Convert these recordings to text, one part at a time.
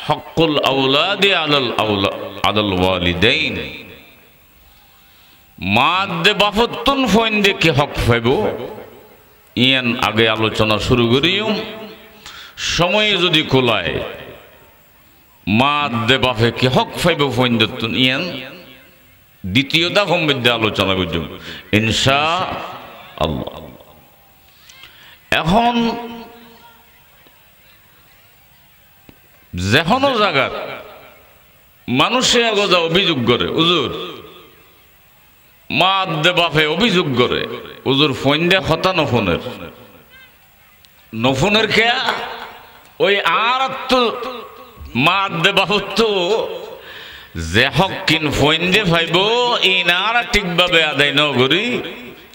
Hochul আউলাদি আলাল ওয়ালিদাইন মা দে বাফতুন ফইন্দে কি হক five ইয়ান আগে আলোচনা শুরু করিম সময় যদি কোলায় মা দে বাফে কি হক ফাইব ফইন্দতুন ইয়ান দ্বিতীয় দফা মধ্যে আলোচনা করব ইনশাআল্লাহ। এখন যেকোনো জায়গার মানুষে আগজা অভিযোগ করে হুজুর মা দে বাপে অভিযোগ করে হুজুর ফোন দে হতা নফুনের খেয়া ওই আর তো মা দে বাপ তো যে হক কিন ফোন দে ভাইব ইনার ঠিকভাবে আদায় ন করি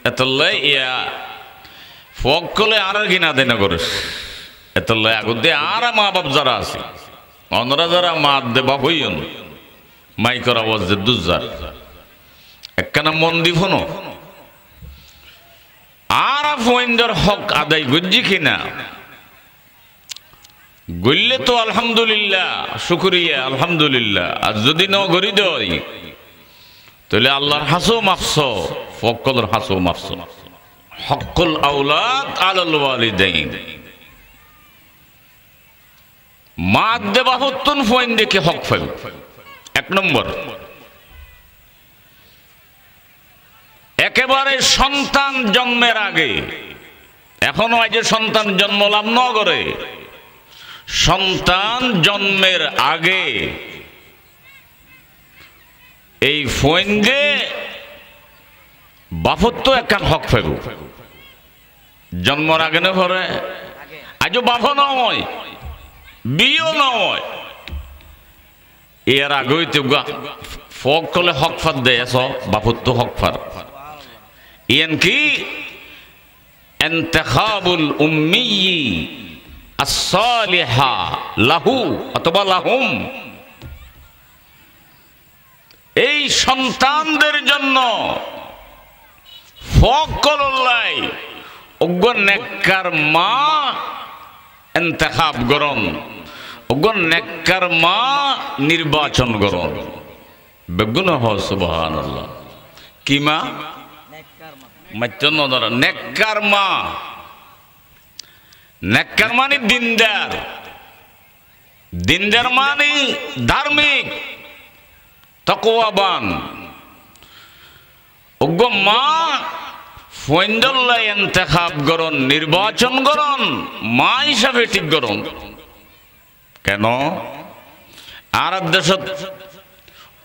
এতলাই ইয়া ফক কলে আর কিনা আদায় না করে এতলাই আগতে আর মা বাপ যারা আছে অনরা যারা মা দে বাপ হইন মাইকর আওয়াজ যে দুজার একখানা মন দি ফোনো আর ফোনদের হক আদায় গজ্জি কিনা গইলে তো আলহামদুলিল্লাহ শুকরিয়া আলহামদুলিল্লাহ আর যদি ন গরি দই তাহলে আল্লাহর হাসো মাফসো ফকলের হাসো মাফসো হকুল আউলাদ আলাল ওয়ালিদাইন মা দে বাহুত্তুন ফোন দেখে হক ফাইল। এক নম্বর একেবারে সন্তান জন্মের আগে এখনো আজ সন্তান জন্ম লাভ ন করে সন্তান জন্মের আগে এই ফোন দে বাফত্ব একখান হক ফাইব জন্মর আগে না পরে আজও বাফ নয় বিও নয় এর আগে ফক কলে হক ফার দেয় বাফত্ব হক ফার ইয়ান কি ইন্তিখাবুল উম্মি as-saliha লাহু অথবা লাহুম এই সন্তানদের জন্য ফকলল্লাই ওগো নেককার মা ইন্তিখাব করন ওগো নেককার মা নির্বাচন করন বেগুন হ সুবহানাল্লাহ কি মা নেককার মা নেককার মানে দিনদার দিনদার মানে ধার্মিক তাকওয়াবান ওগো মা ফইন্দল্লাহ ইন্তিখাব করন নির্বাচন করন মা হিসাবে ঠিক করন কেন আর দেশত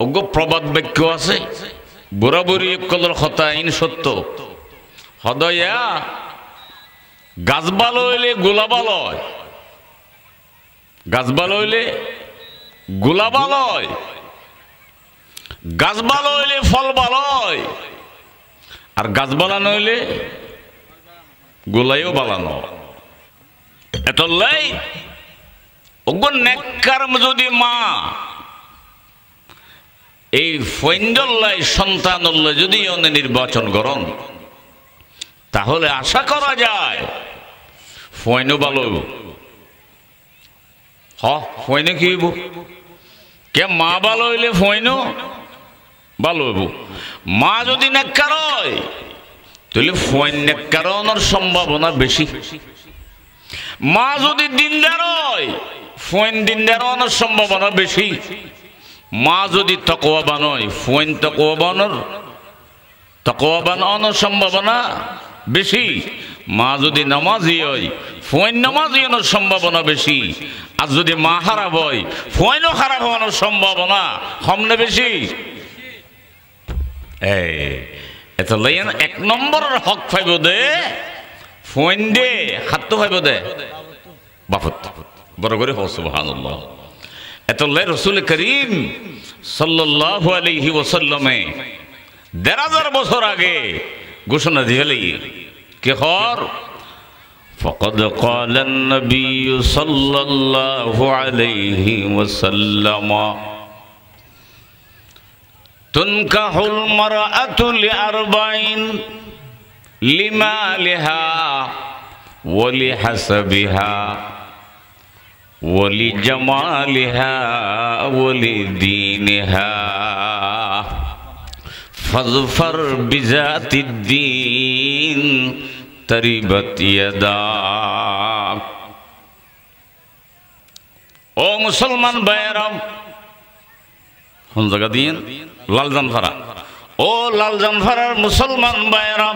ওগো প্রবাদ বাক্য আছে বুড়াবুড়ি কলর কথা ইন সত্য হদয়া গাছ ভালো হইলে গোলা ভালো হয় গাছ ভালো হইলে গোলা ভালো হয় গাছ ভালো হইলে ফল ভালো হয় আর গাছ বালানো হইলে গোলাইও বালানো এত লাই ওগো নেককার যদি মা এই ফইন্দল্লাই সন্তানল্লাই যদি অনে নির্বাচন করন তাহলে আশা করা যায় ফইনও ভালো ফইনে কি হইব কে মা ভালো হইলে ফইনও ভালো হইব মা যদি নেককার হয় তাহলে ফইন নেককার হওয়ার সম্ভাবনা বেশি মা যদি দিনদার হয় ফইন দিনদার হওয়ার সম্ভাবনা বেশি মা যদি তাকওয়াবান হয় ফইন তাকওয়াবান হওয়ার সম্ভাবনা বেশি মা যদি নামাজি হয় ফইন নামাজি হওয়ার সম্ভাবনা বেশি আর যদি মা খারাপ হয় ফইনও খারাপ হওয়ার সম্ভাবনা কমনে বেশি এত লাইন এক নম্বরের হক ফাইব দে ফইন দে হাত ফাইব দে বাফত বড় করে হ সুবহানাল্লাহ এত লাই রাসূল করিম সাল্লাল্লাহু আলাইহি ওয়াসাল্লামে ১৫০০ বছর আগে ঘোষণা দিলেই কে হর فقد قال النبي صلى الله عليه وسلم تنكح المرأة لأربعين لمالها ولحسبها ওয়ালিজামালিহা ওয়ালিদীনিহা ফাজফার বিজাতিদ্দীন তারিবাত ইয়াদাক। ও মুসলমান ভাইয়েরা, কোন জায়গা দিন? লালজানফারা। ও লালজানফারার মুসলমান ভাইয়েরা,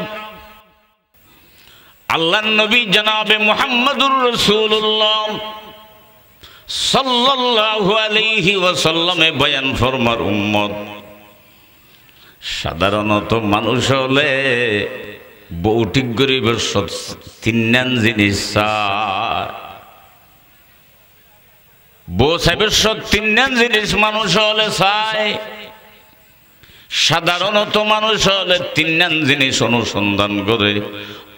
আল্লাহর নবী জনাবে মুহাম্মদুর রাসূলুল্লাহ সাল্লাল্লাহু আলাইহি ওয়াসাল্লামে বয়ান ফরমার উম্মত, সাধারণত মানুষ হলে বৌঠিক গরিবের তিন জিনিস চায়। বউ সাহেবের তিন জিনিস মানুষ হলে চায়। সাধারণত মানুষ হলে তিন জিনিস অনুসন্ধান করে,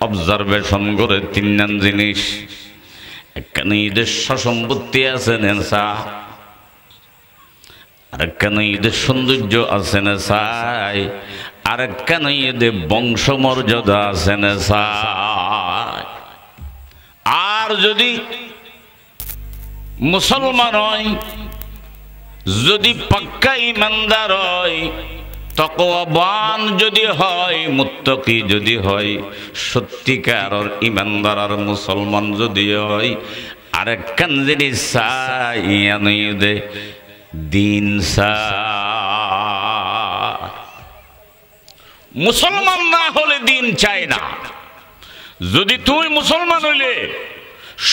অবজারভেশন করে। তিন জিনিস, একখানে ঈদের সম্পত্তি আছে নেশা, আরেকখানে ঈদের সৌন্দর্য আছে না চাই, আরেকখানে ঈদের বংশমর্যাদা আছে না চাই। আর যদি মুসলমান হয়, যদি পাক্কা ইমানদার হয়, তাকওয়াবান যদি হয়, মুত্তাকি যদি হয়, সত্যিকারের ইমানদার আর মুসলমান যদি হয়, আরেকখান জিনিস চাই ঈদে দিন চাই। মুসলমান না হলে দিন চায় না। যদি তুই মুসলমান হইলে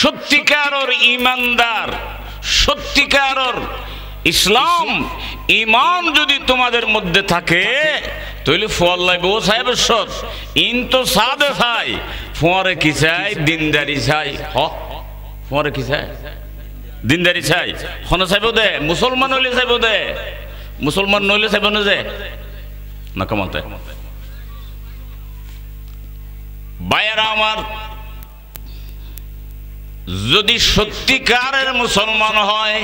সত্যিকারের ইমানদার, সত্যিকারের ইসলাম ইমান যদি তোমাদের মধ্যে থাকে, তাহলে ফুয়াল্লাই বউ সাহেবের সৎ ইন তো সাদে চাই, ফুয়ারে কি চাই? দিনদারি চাই। ফুয়ারে কি চাই? দিনদারি চাই। হনে চাইব দে, মুসলমান হইলে চাইব দে, মুসলমান নইলে চাইব না যে না কমাতে। ভাইয়েরা আমার, যদি সত্যিকারের মুসলমান হয়,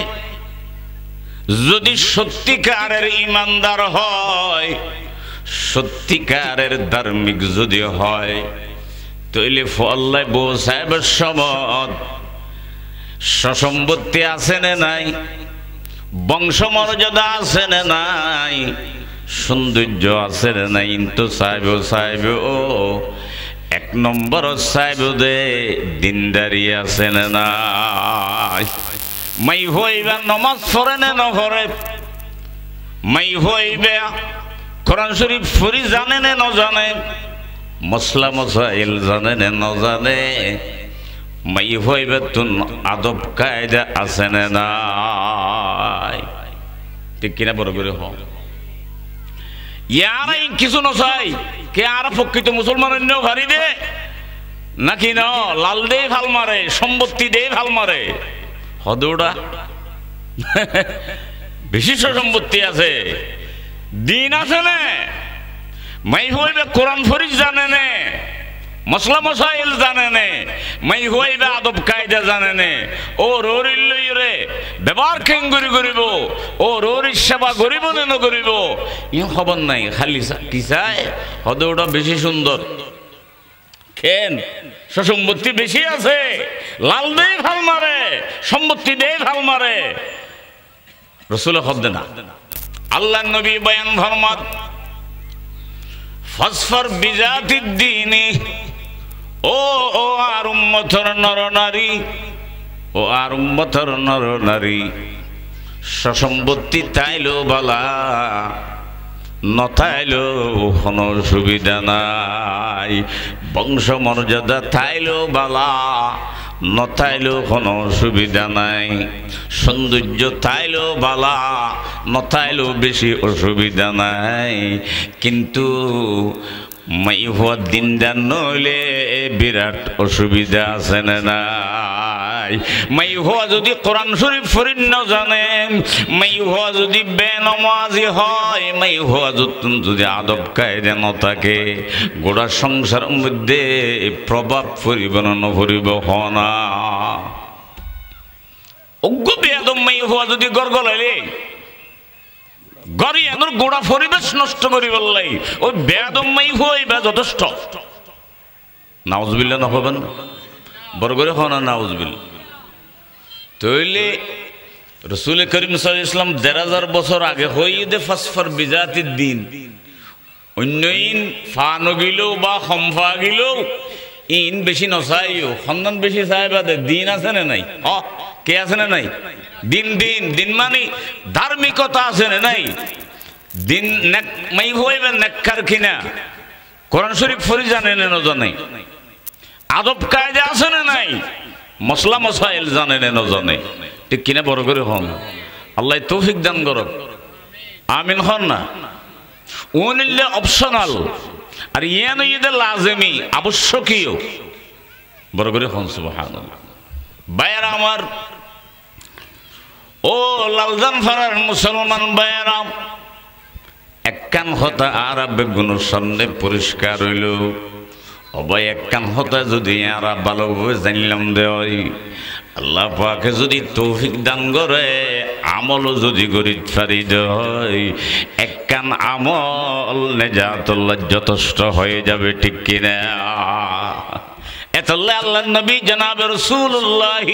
যদি সত্যিকারের ইমানদার হয়, সত্যিকারের ধার্মিক যদি হয়, তাইলে ফল্লাই বউ সাহেবের সমত সসম্পত্তি আছে না নাই, বংশমর্যাদা আছে না নাই, সৌন্দর্য আছে না নাই, কিন্তু সাহেব ও এক নম্বর সাহেব দে দিনদারি আছে না নাই। মাই হইবে নমাজ পড়ে না নভরে, মাই হইবে কোরআন শরীফ ফুরি জানে না ন জানে, মশলা মশাইল জানে না ন জানে, মাই হইবে তুন আদব কায়দা আছে না নাই। ঠিক কিনা বড় করে হ ইয়ারাই কিছু নচাই কে আর প্রকৃত মুসলমান অন্য ভারি দে নাকি ন লাল দে ভাল মারে, সম্পত্তি দে ভাল মারে। হদৌড়া বেশি সম্পত্তি আছে, দিন আছে না, মাই হইবে কোরআন ফরিজ জানে নে, মশলা মশাইল জানে নে, মাই হইবে আদব কায়দা জানে নে। ও রোরিল লইরে ব্যবহার কেন করিব, ও রোরির সেবা করিব না নকরিব ই খবর নাই। খালি কি চায়? হদৌড়া বেশি সুন্দর, কেন সম্পত্তি বেশি আছে, লাল দেই ভাল মারে, সম্পত্তি দেই ভাল মারে। রাসূল শব্দ না, আল্লাহ নবী বয়ান ফরমাত ফাসফার বিজাতিদ্দীনি। ও ও আর উম্মতের নরনারী, ও আর উম্মতের নরনারী, সসম্পত্তি তাইলো বালা, নথাইলো কোনো সুবিধা নাই, বংশমর্যাদা থাইলো বালা, নথাইলো কোনো সুবিধা নাই, সৌন্দর্য থাইলো বালা, নথাইলো বেশি অসুবিধা নাই। কিন্তু মাই হওয়া দিনদার নইলে বিরাট অসুবিধা আছে না নাই। মাই হওয়া যদি কোরআন শরীফ ফরিদ ন জানে, মাই হওয়া যদি বেনমাজি হয়, মাই হওয়া যদি আদব কায়দা ন থাকে, গোটা সংসারের মধ্যে প্রভাব পড়িব না নপড়িব হনা। অজ্ঞ বেয়াদব মাই হওয়া যদি গড়গড়াইলে গড়ি এর গোড়া পরিবেশ নষ্ট করি বললাই ওই বেদমাই হইবা যথেষ্ট। নাউজুবিল্লাহ না হবেন বড় করে হন না নাউজুবিল্লাহ। তইলে রসুল করিম সাল্লাল্লাহু আলাইহি ওয়াসাল্লাম ১,৫০০ বছর আগে হইদে ফাসফর বিজাতির দিন অন্যইন ফা নগিলেও বা সম্ফা গিলেও ইন বেশি নচাইও সন্ধান বেশি চাই বাদে দিন আছে না নাই কে আছে না নাই দিন দিন দিন মানে ধার্মিকতা আছে না নাই দিন মাই হইবে নেককার কিনা কোরআন শরীফ ফরি জানে না নজানে আদব কায়দা আছে না নাই মশলা মশাইল জানে না নজানে ঠিক কিনা বড় করে হন আল্লাহ তৌফিক দান করক আমিন হন না উনিল্লে অপশনাল আর ইয়ান ইদে লাজমি আবশ্যকীয় বড় করে হন সুবহানাল্লাহ ভাইরা আমার ও লালজান ফারার মুসলমান ভাইরা একখান হতা আর বেগুনের সামনে পরিষ্কার হইল অবাই একখান হতা যদি আর ভালোভাবে জানলাম দেয় আল্লাহ পাকে যদি তৌফিক দান করে আমলও যদি গরিব ফারি দেয় একখান আমল নেজাতুল্লাহ যথেষ্ট হয়ে যাবে ঠিক কিনা এতলে আল্লাহ নবী জনাব রাসূলুল্লাহ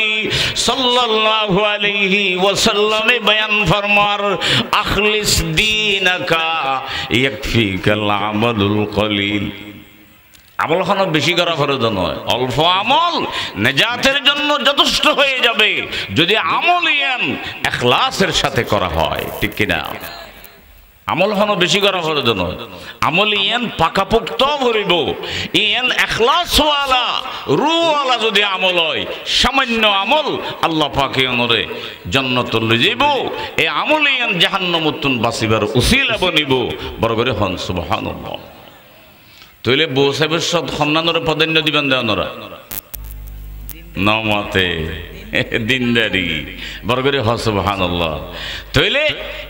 সাল্লাল্লাহু আলাইহি ওয়াসাল্লাম বয়ান ফরমার আখলিস দীনাকা ইয়াকফিকাল আমালুল কলিল আমল খান বেশি করা ফরজ নয় অল্প আমল নেজাতের জন্য যথেষ্ট হয়ে যাবে যদি আমল ইয়ান ইখলাসের সাথে করা হয় ঠিক কিনা আমল হনো বেশি করা ফরজ নয় আমল ইয়ান পাকাপোক্ত করিব ইয়ান ইখলাসওয়ালা রুওয়ালা যদি আমল হয় সামান্য আমল আল্লাহ পাকে ওনরে জান্নাতে লই যাইব এই আমল ইয়ান জাহান্নামতুন বাঁচিবার উসিলা বনিব বড় করে হন সুবহানাল্লাহ তইলে বউ সাহেবের সব সম্মানরে প্রাধান্য দিবেন দেওয়ানরা নমাতে দিনদারি বড় করে হ সুবহানাল্লাহ তইলে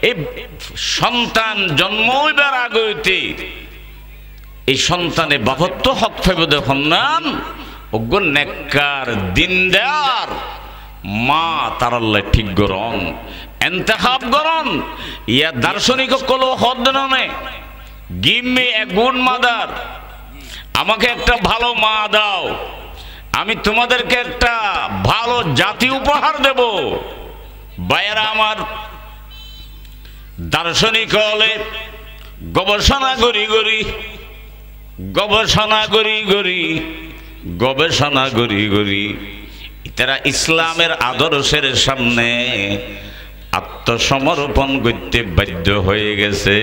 এই সন্তান জন্ম হইবার আগে হইতে এই সন্তানে বাপত্ব হক পাইবে দেখুন নাম অজ্ঞ নেককার দিনদার মা তার আল্লাহ ঠিক গরম এন্তেখাব গরম ইয়া দার্শনিক কলো হদ ননে give me a good mother আমাকে একটা ভালো মা দাও আমি তোমাদেরকে একটা ভালো জাতি উপহার দেব ভাইয়েরা আমার দার্শনিক হলে গবেষণা করি তারা ইসলামের আদর্শের সামনে আত্মসমর্পণ করতে বাধ্য হয়ে গেছে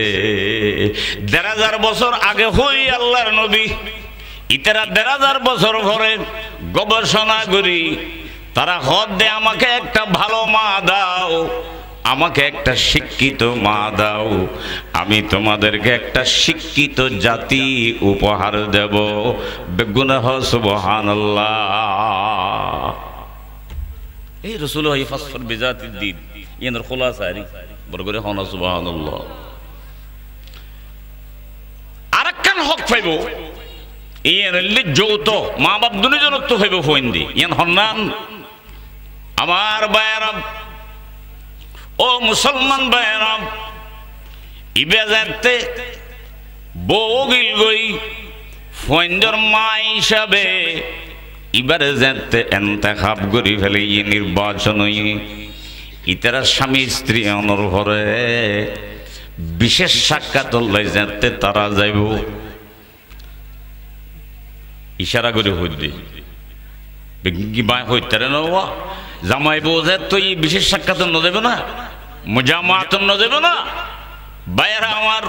১,৫০০ বছর আগে হই আল্লাহর নবী ইতারা ১,৫০০ বছর পরে গবেষণা করি তারা হদ দে আমাকে একটা ভালো মা দাও আমাকে একটা শিক্ষিত মা দাও আমি তোমাদেরকে একটা শিক্ষিত জাতি উপহার দেব বেগুনাহ সুবহানাল্লাহ এই রাসূল ফাসফর বিজাতিদ দ্বীন ইয়ানের খুলাসা আরি বড় করে হন সুবহানাল্লাহ আরেকখান হক পাইব ইয়ান যৌত মা বাপ দুজনক তো হইব ফইন্দি ইয়ান হন্নান আমার ভাইরা ও মুসলমান ভাইরা ইবাজাতে বউগিল গই ফইন্দর মা হিসাবে ইবারে যেতে এন্তেখাব করি ফেলে ই নির্বাচন ইতারা স্বামী স্ত্রী অনুভরে বিশেষ সাক্ষাৎ লই যেতে তারা যাইব ইশারা করে হইতে কি বাই হইতারে না জামাই বউ যে তো এই বিশেষ সাক্ষাৎ ন দেবে না মুজামাত ন দেবে না ভাইয়েরা আমার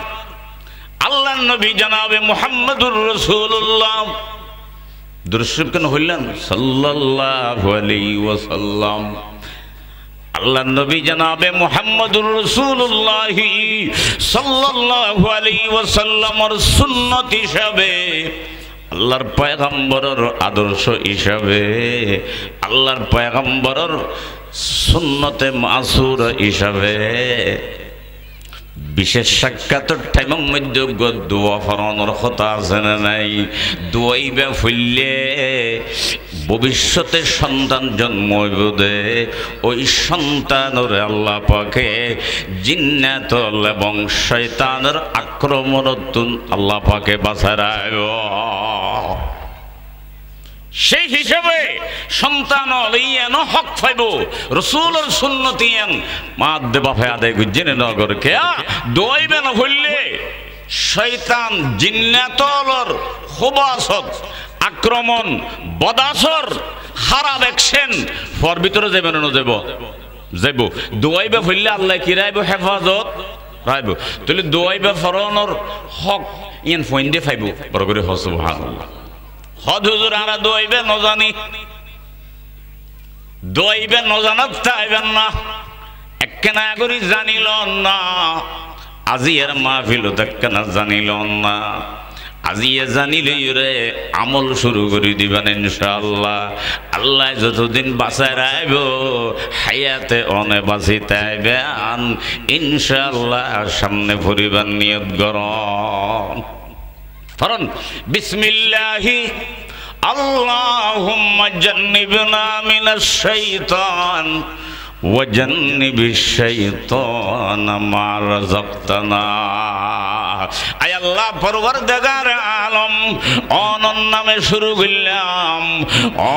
আল্লাহর নবী জনাবে মুহাম্মদুর রাসূলুল্লাহ দুরূদ কেন হইলেন সাল্লাল্লাহু আলাইহি ওয়াসাল্লাম আল্লাহর নবী জনাবে মুহাম্মদুর রাসূলুল্লাহ সাল্লাল্লাহু আলাইহি ওয়াসাল্লামের সুন্নাত হিসাবে আল্লাহর পয়গম্বরের আদর্শ হিসাবে আল্লাহর পয়গম্বরের সুন্নতে মাসুর হিসাবে বিশেষ সাক্ষাতের টাইমের মধ্যে দোয়া ফরানোর কথা আছে না নাই দোয়াইবে ফুললে ভবিষ্যতে সন্তান জন্ম হইব দে ওই সন্তানের আল্লাহ পাকে জিন্নাত এবং শয়তানের আক্রমণ আল্লাহ পাকে বাঁচায় রাখব সেই হিসাবে সন্তান লইয়েন হক পাইব রসুলের সুন্নতি এন মাদ্দে বাফে আদায় গুজেনে নগর কেয়া দোয়াইবে না হইলে শয়তান জিন্নাতলর খুবাসত আক্রমণ বদাসর খারাপ অ্যাকশন ফর ভিতরে যাবে না যাব যাইব দোয়াইবে হইলে আল্লাহ কি রাইব হেফাজত রাইব তাহলে দোয়াইবে ফরনের হক ইন ফইন্দে পাইব বড় করে সুবহানাল্লাহ হদ হুজুর আরা দোয়াইবে নজানি দোয়াইবে নজানত তাইবেন না একখানা করি জানিল না আজি এর মাহফিল একখানা জানিল না আজি এ জানিলে রে আমল শুরু করে দিবেন ইনশাআল্লাহ আল্লাহ যতদিন বাঁচায় রাখব হায়াতে অনে বাঁচিতে আইবেন ইনশাআল্লাহ সামনে পরিবার নিয়ত গরম ফরন বিসমিল্লাহি আল্লাহুম্মা জান্নিবনা মিনাশ শাইতান ওয়া জান্নিবিশ শাইতানা মা রাযাকতানা আয় আল্লাহ পরওয়ারদিগার আলম অনন নামে শুরু করলাম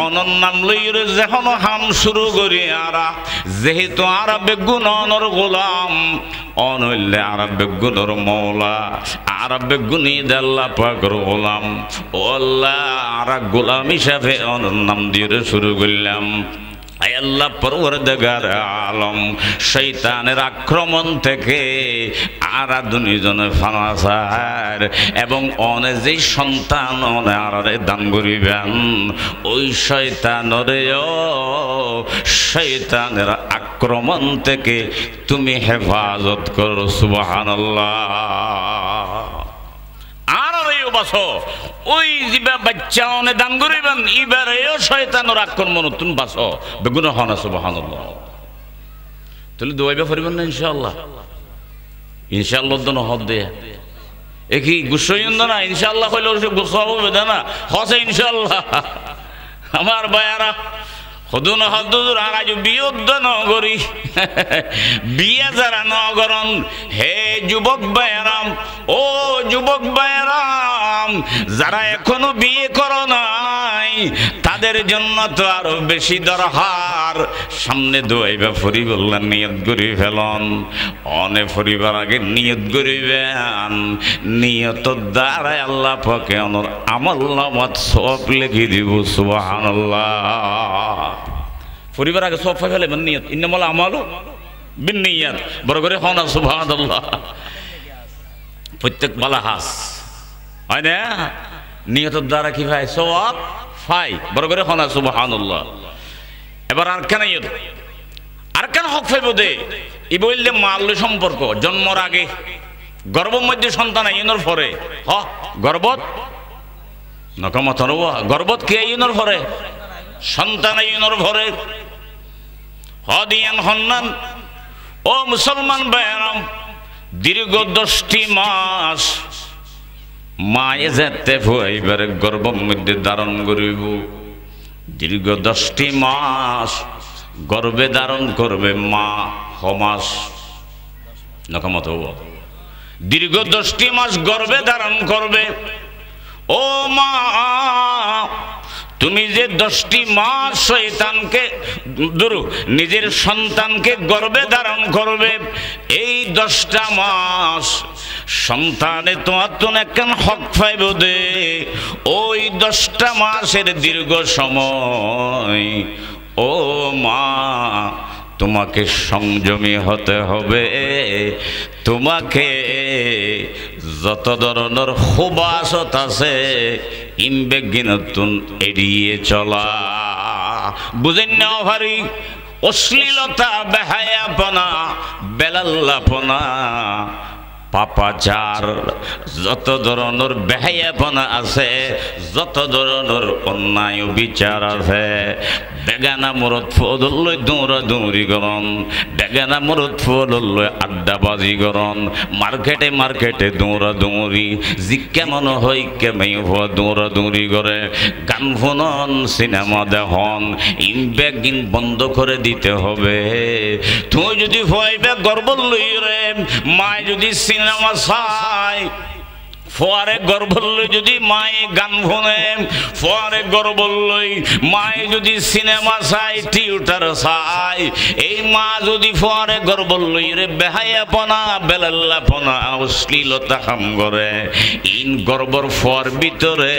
অনন নাম লইরে যখন হাম শুরু করি আরা যেহেতু আরা বেগুনর গোলাম অনইলে আরা বেগুনর মওলা আরা বেগুনি আল্লাহ পাকের গোলাম ও আল্লাহ আরা গোলাম হিসাবে অনন নাম দিয়ে শুরু করলাম আয় আল্লাহ পরওয়ারদিগার আলম শয়তানের আক্রমণ থেকে আরা দুনিজনে ফানাসার এবং অনে যে সন্তান অনে আরারে দান করিবেন ওই শয়তানরেও শয়তানের আক্রমণ থেকে তুমি হেফাজত করো সুবহানাল্লাহ বাসো ওই জিবা বাচ্চা অনে দান করিবেন এবারেও শয়তানের আক্রমণ তুমি বাসো বেগুন হনা সুবহানাল্লাহ তাহলে দোয়াইবা পারিবেন না ইনশাআল্লাহ ইনশাআল্লাহ দন হদ দেয়া একই গুসইন্দ না ইনশাআল্লাহ হইলো গুসা হবে না হসে ইনশাআল্লাহ আমার ভাইয়ারা হদুন হদুর আজ বিয়ুদ্ধ নগরী বিয়ে যারা নগরণ হে যুবক ভাইয়ারাম ও যুবক ভাইয়ারাম যারা এখনো বিয়ে করো নাই তাদের জন্য তো আরো বেশি দরকার সামনে দোয়াইবা ফরি বললেন নিয়ত করি ফেলন অনে ফরিবার আগে নিয়ত করিবেন নিয়ত দ্বারাই আল্লাহ পাকে অনর আমল নামাত সব লিখে দিব সুবহানাল্লাহ পরিবার আগে সব ফেলে নিয়ত ইন্নামাল আমালু বিন্নিয়াত বড় করে হনা সুবহানাল্লাহ প্রত্যেক বালা হাস হয় না নিয়তের দ্বারা কি ভাই সওয়াব পাই বড় করে হনা সুবহানাল্লাহ এবার আর কেন নিয়ত আর কেন হক পাইব দে ই বললে মাল্য সম্পর্ক জন্মর আগে গর্ভের মধ্যে সন্তান আইনের পরে হ গর্ভত নকমত গর্ভত কে আইনের পরে সন্তান আইনের পরে হদিয়ান হন্নান ও মুসলমান ভাইরাম দীর্ঘ 10টি মাস মায়ে যেতে হইবার গর্ভের মধ্যে ধারণ করিব দীর্ঘ 10টি মাস গর্ভে ধারণ করবে মা হমাস নকমত দীর্ঘ 10টি মাস গর্ভে ধারণ করবে ও মা তুমি যে 10টি মাস শয়তানকে দুরু নিজের সন্তানকে গর্ভে ধারণ করবে এই 10টা মাস সন্তানে তোমার তো কেন হক পাইব দে ওই 10টা মাসের দীর্ঘ সময় ও মা তোমাকে সংযমী হতে হবে তোমাকে যত ধরনের খুবাসত আছে ইনবেগিনতুন এড়িয়ে চলা বুঝেন না ভারি অশ্লীলতা বেহায়াপনা বেলাল্লাপনা পাপাচার যত ধরনের বেহায়াপনা আছে যত ধরনের অন্যায় বিচার আছে বেগানা মরদ ফদললৈ দৌড়াদৌড়ি করন বেগানা মরদ ফদললৈ আড্ডাবাজি করন মার্কেটে মার্কেটে দৌড়াদৌড়ি যি কেমন হয় কেমন দৌড়াদৌড়ি করে গান শুনন সিনেমা দেখন ইনবেগিন বন্ধ করে দিতে হবে তুই যদি ভয় বে গর্ব লই রে মায় যদি সিনেমা চাই ফোয়ারে গর্ভল্লই যদি মায়ে গান শুনে, ফোয়ারে গর্ভল্লই মায়ে যদি সিনেমা চাই, থিয়েটার চাই, এই মা যদি ফোয়ারে গর্ভল্লই রে বেহায়াপনা, বেলাল্লাপনা, অশ্লীলতা কাম করে, ইন গর্বর ফোয়ার ভিতরে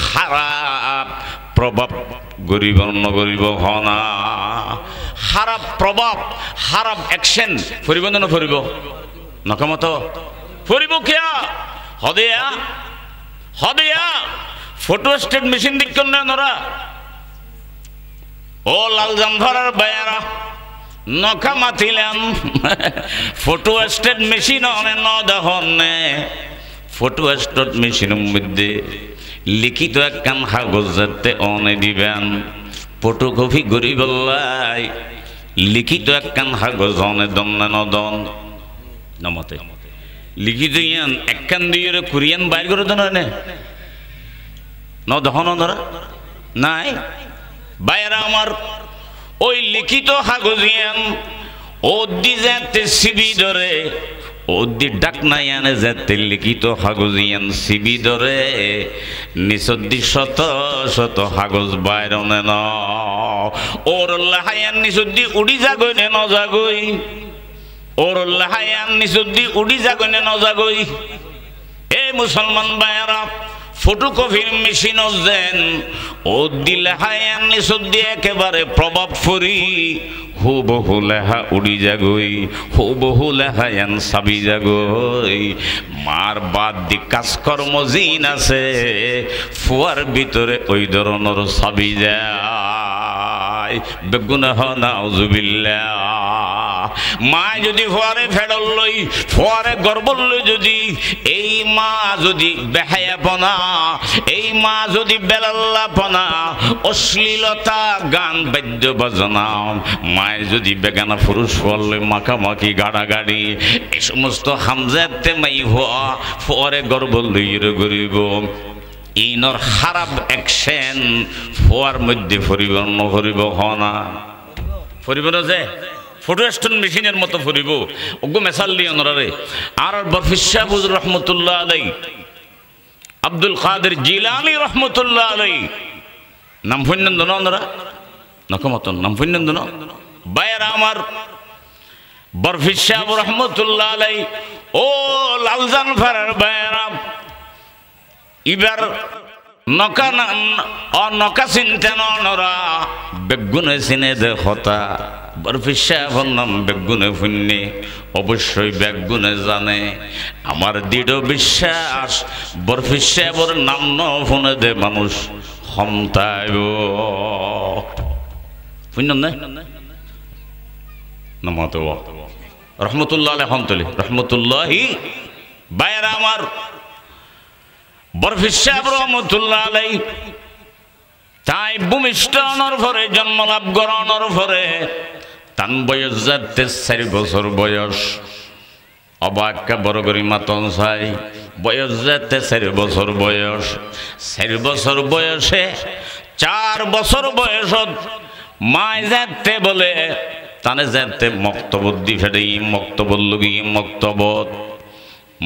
খারাপ প্রভাব গরিব নগরিব হনা, খারাপ প্রভাব, খারাপ অ্যাকশন ফুরিব না ফুরিব নকমত ফুরিব কিয়া হদিয়া হদিয়া ফটো স্টেট মেশিন দিক না নরা ও লাল জামফারার বায়ারা নখা মাতিলাম ফটো স্টেট মেশিন অনে ন দহনে ফটো স্টেট মেশিনের মধ্যে লিখিত একখান কাগজ যাতে অনে দিবেন ফটোকপি করি বললাই লিখিত একখান কাগজ অনে দন না নদন নমতে লিখিত ইয়ান একখান দিয়ে কুরিয়ান বাইর করে দেন নে ন দহন ধরা নাই বাইরা আমার ওই লিখিত কাগজ ইয়ান ও দি যাতে সিবি ধরে ওদি ডাক নাই আনে যেতে লিখিত কাগজ ইয়ান সিবি ধরে নিচদ্দি শত শত কাগজ বাইরনে ন ওর লাহায়ান নিচদ্দি উড়ি যাগই নে ন যাগই ওর লাহায়ান নিচদ্দি উড়ি যাগই নে ন যাগই এ মুসলমান বাইরা ফটোকপির মেশিন দেন ও দিলে হায়ান নিচদ্দি একেবারে প্রভাব ফুরি হুবহু লেহা উড়ি যাগই হুবহু লেহায়ান সাবি যাগই মার বাদ দি কাজকর্ম জিন আছে ফুয়ার ভিতরে ওই ধরনের সাবি যায় বেগুনাহ নাউজুবিল্লাহ মা যদি ফুয়ারে ফেডল লই ফুয়ারে গর্বল লই যদি এই মা যদি বেহায়াপনা এই মা যদি বেলাল্লাপনা অশ্লীলতা গান বাদ্য বাজনা মায়ের যদি বেগানা পুরুষ বললে মাখামাখি গাড়াগাড়ি এই সমস্ত হামজাতে মাই হওয়া ফুয়ারে গর্বল লইরে গরিব ইনর খারাপ অ্যাকশন ফুয়ার মধ্যে পরিবর্তন করিব হনা ফুরিব না যে ফটো স্টেট মেশিনের মতো ফুরিব ওগো মেসাল দিয়ে ওনারে আর বরফিস সাহেব রহমতুল্লাহ আলাই আব্দুল কাদের জিলানী রহমতুল্লাহ আলাই নাম ফুন্নন দন ওনারা নকমতন নাম ফুন্নন দন বাইরা আমার বরফিস সাহেব রহমতুল্লাহ আলাই ও লালজান ফারার বাইরা ইবার নকা নকা চিন্তা নরা বেগুনে চিনে দেখতা বরফিস সাহেবের নাম বেগুনে ফুন্নি অবশ্যই বেগুনে জানে আমার দৃঢ় বিশ্বাস বরফিস সাহেবের নাম ন শুনে দে মানুষ ক্ষমতায় শুনন না নমত রহমতুল্লাহ আলহামতুল্লাহ রহমতুল্লাহি বাইরা আমার বরফিস সাহেব রহমতুল্লাহ আলাই তাই ভূমিষ্ঠর পরে জন্ম লাভ করানোর পরে তান বয়স যাতে 4 বছর বয়স অবাক্কা বড় করি মাতন চাই বয়স যাতে 4 বছর বয়স 4 বছর বয়সে 4 বছর বয়সত মায় যাতে বলে তানে যাতে মক্তব দি ফেলে মক্তবর লগি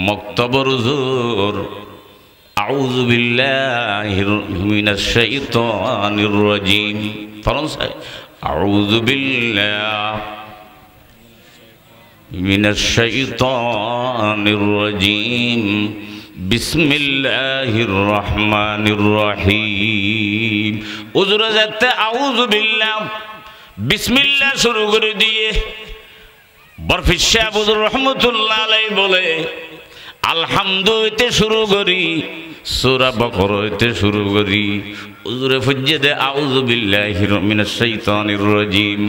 মক্তবর হুজুর আউযু বিল্লাহি মিনাশ শাইতানির রাজিম ফরমায় আউযু বিল্লাহি মিনাশ শাইতানির রাজিম বিসমিল্লাহির রহমানির রহিম হুজুর যাতে আউযু বিল্লাহ বিসমিল্লাহ শুরু করে দিয়ে বরফিস সাহেব রহমতুল্লাহ আলাইহি বলে আলহামদুলিল্লাহ শুরু করি সূরা বাকারা হইতে শুরু করি হুজুরে ফজ্জে দে আউযু বিল্লাহি মিনাশ শাইতানির রাজিম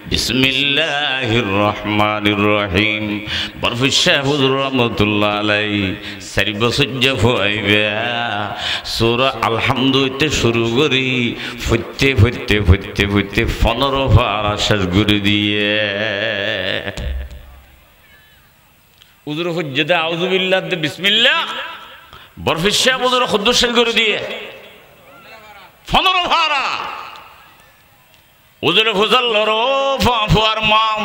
বিসমিল্লাহির রহমানির রহিম বরফিস সাহেব হুজুর রাহমাতুল্লাহ আলাইহি 4 বছর ফুয়াইবা সূরা আলহামদুলিল্লাহ শুরু করি ফুটতে 15 পারা শেষ করে দিয়ে হুজুর ফজ্জে দে আউযু বিল্লাহ দে বিসমিল্লাহ বরফিস সাহেব হুজুর খুদ্দুস শেষ করে দিয়ে 15 পারা হুজুরে ফুজাল্লর ফুয়ার মাম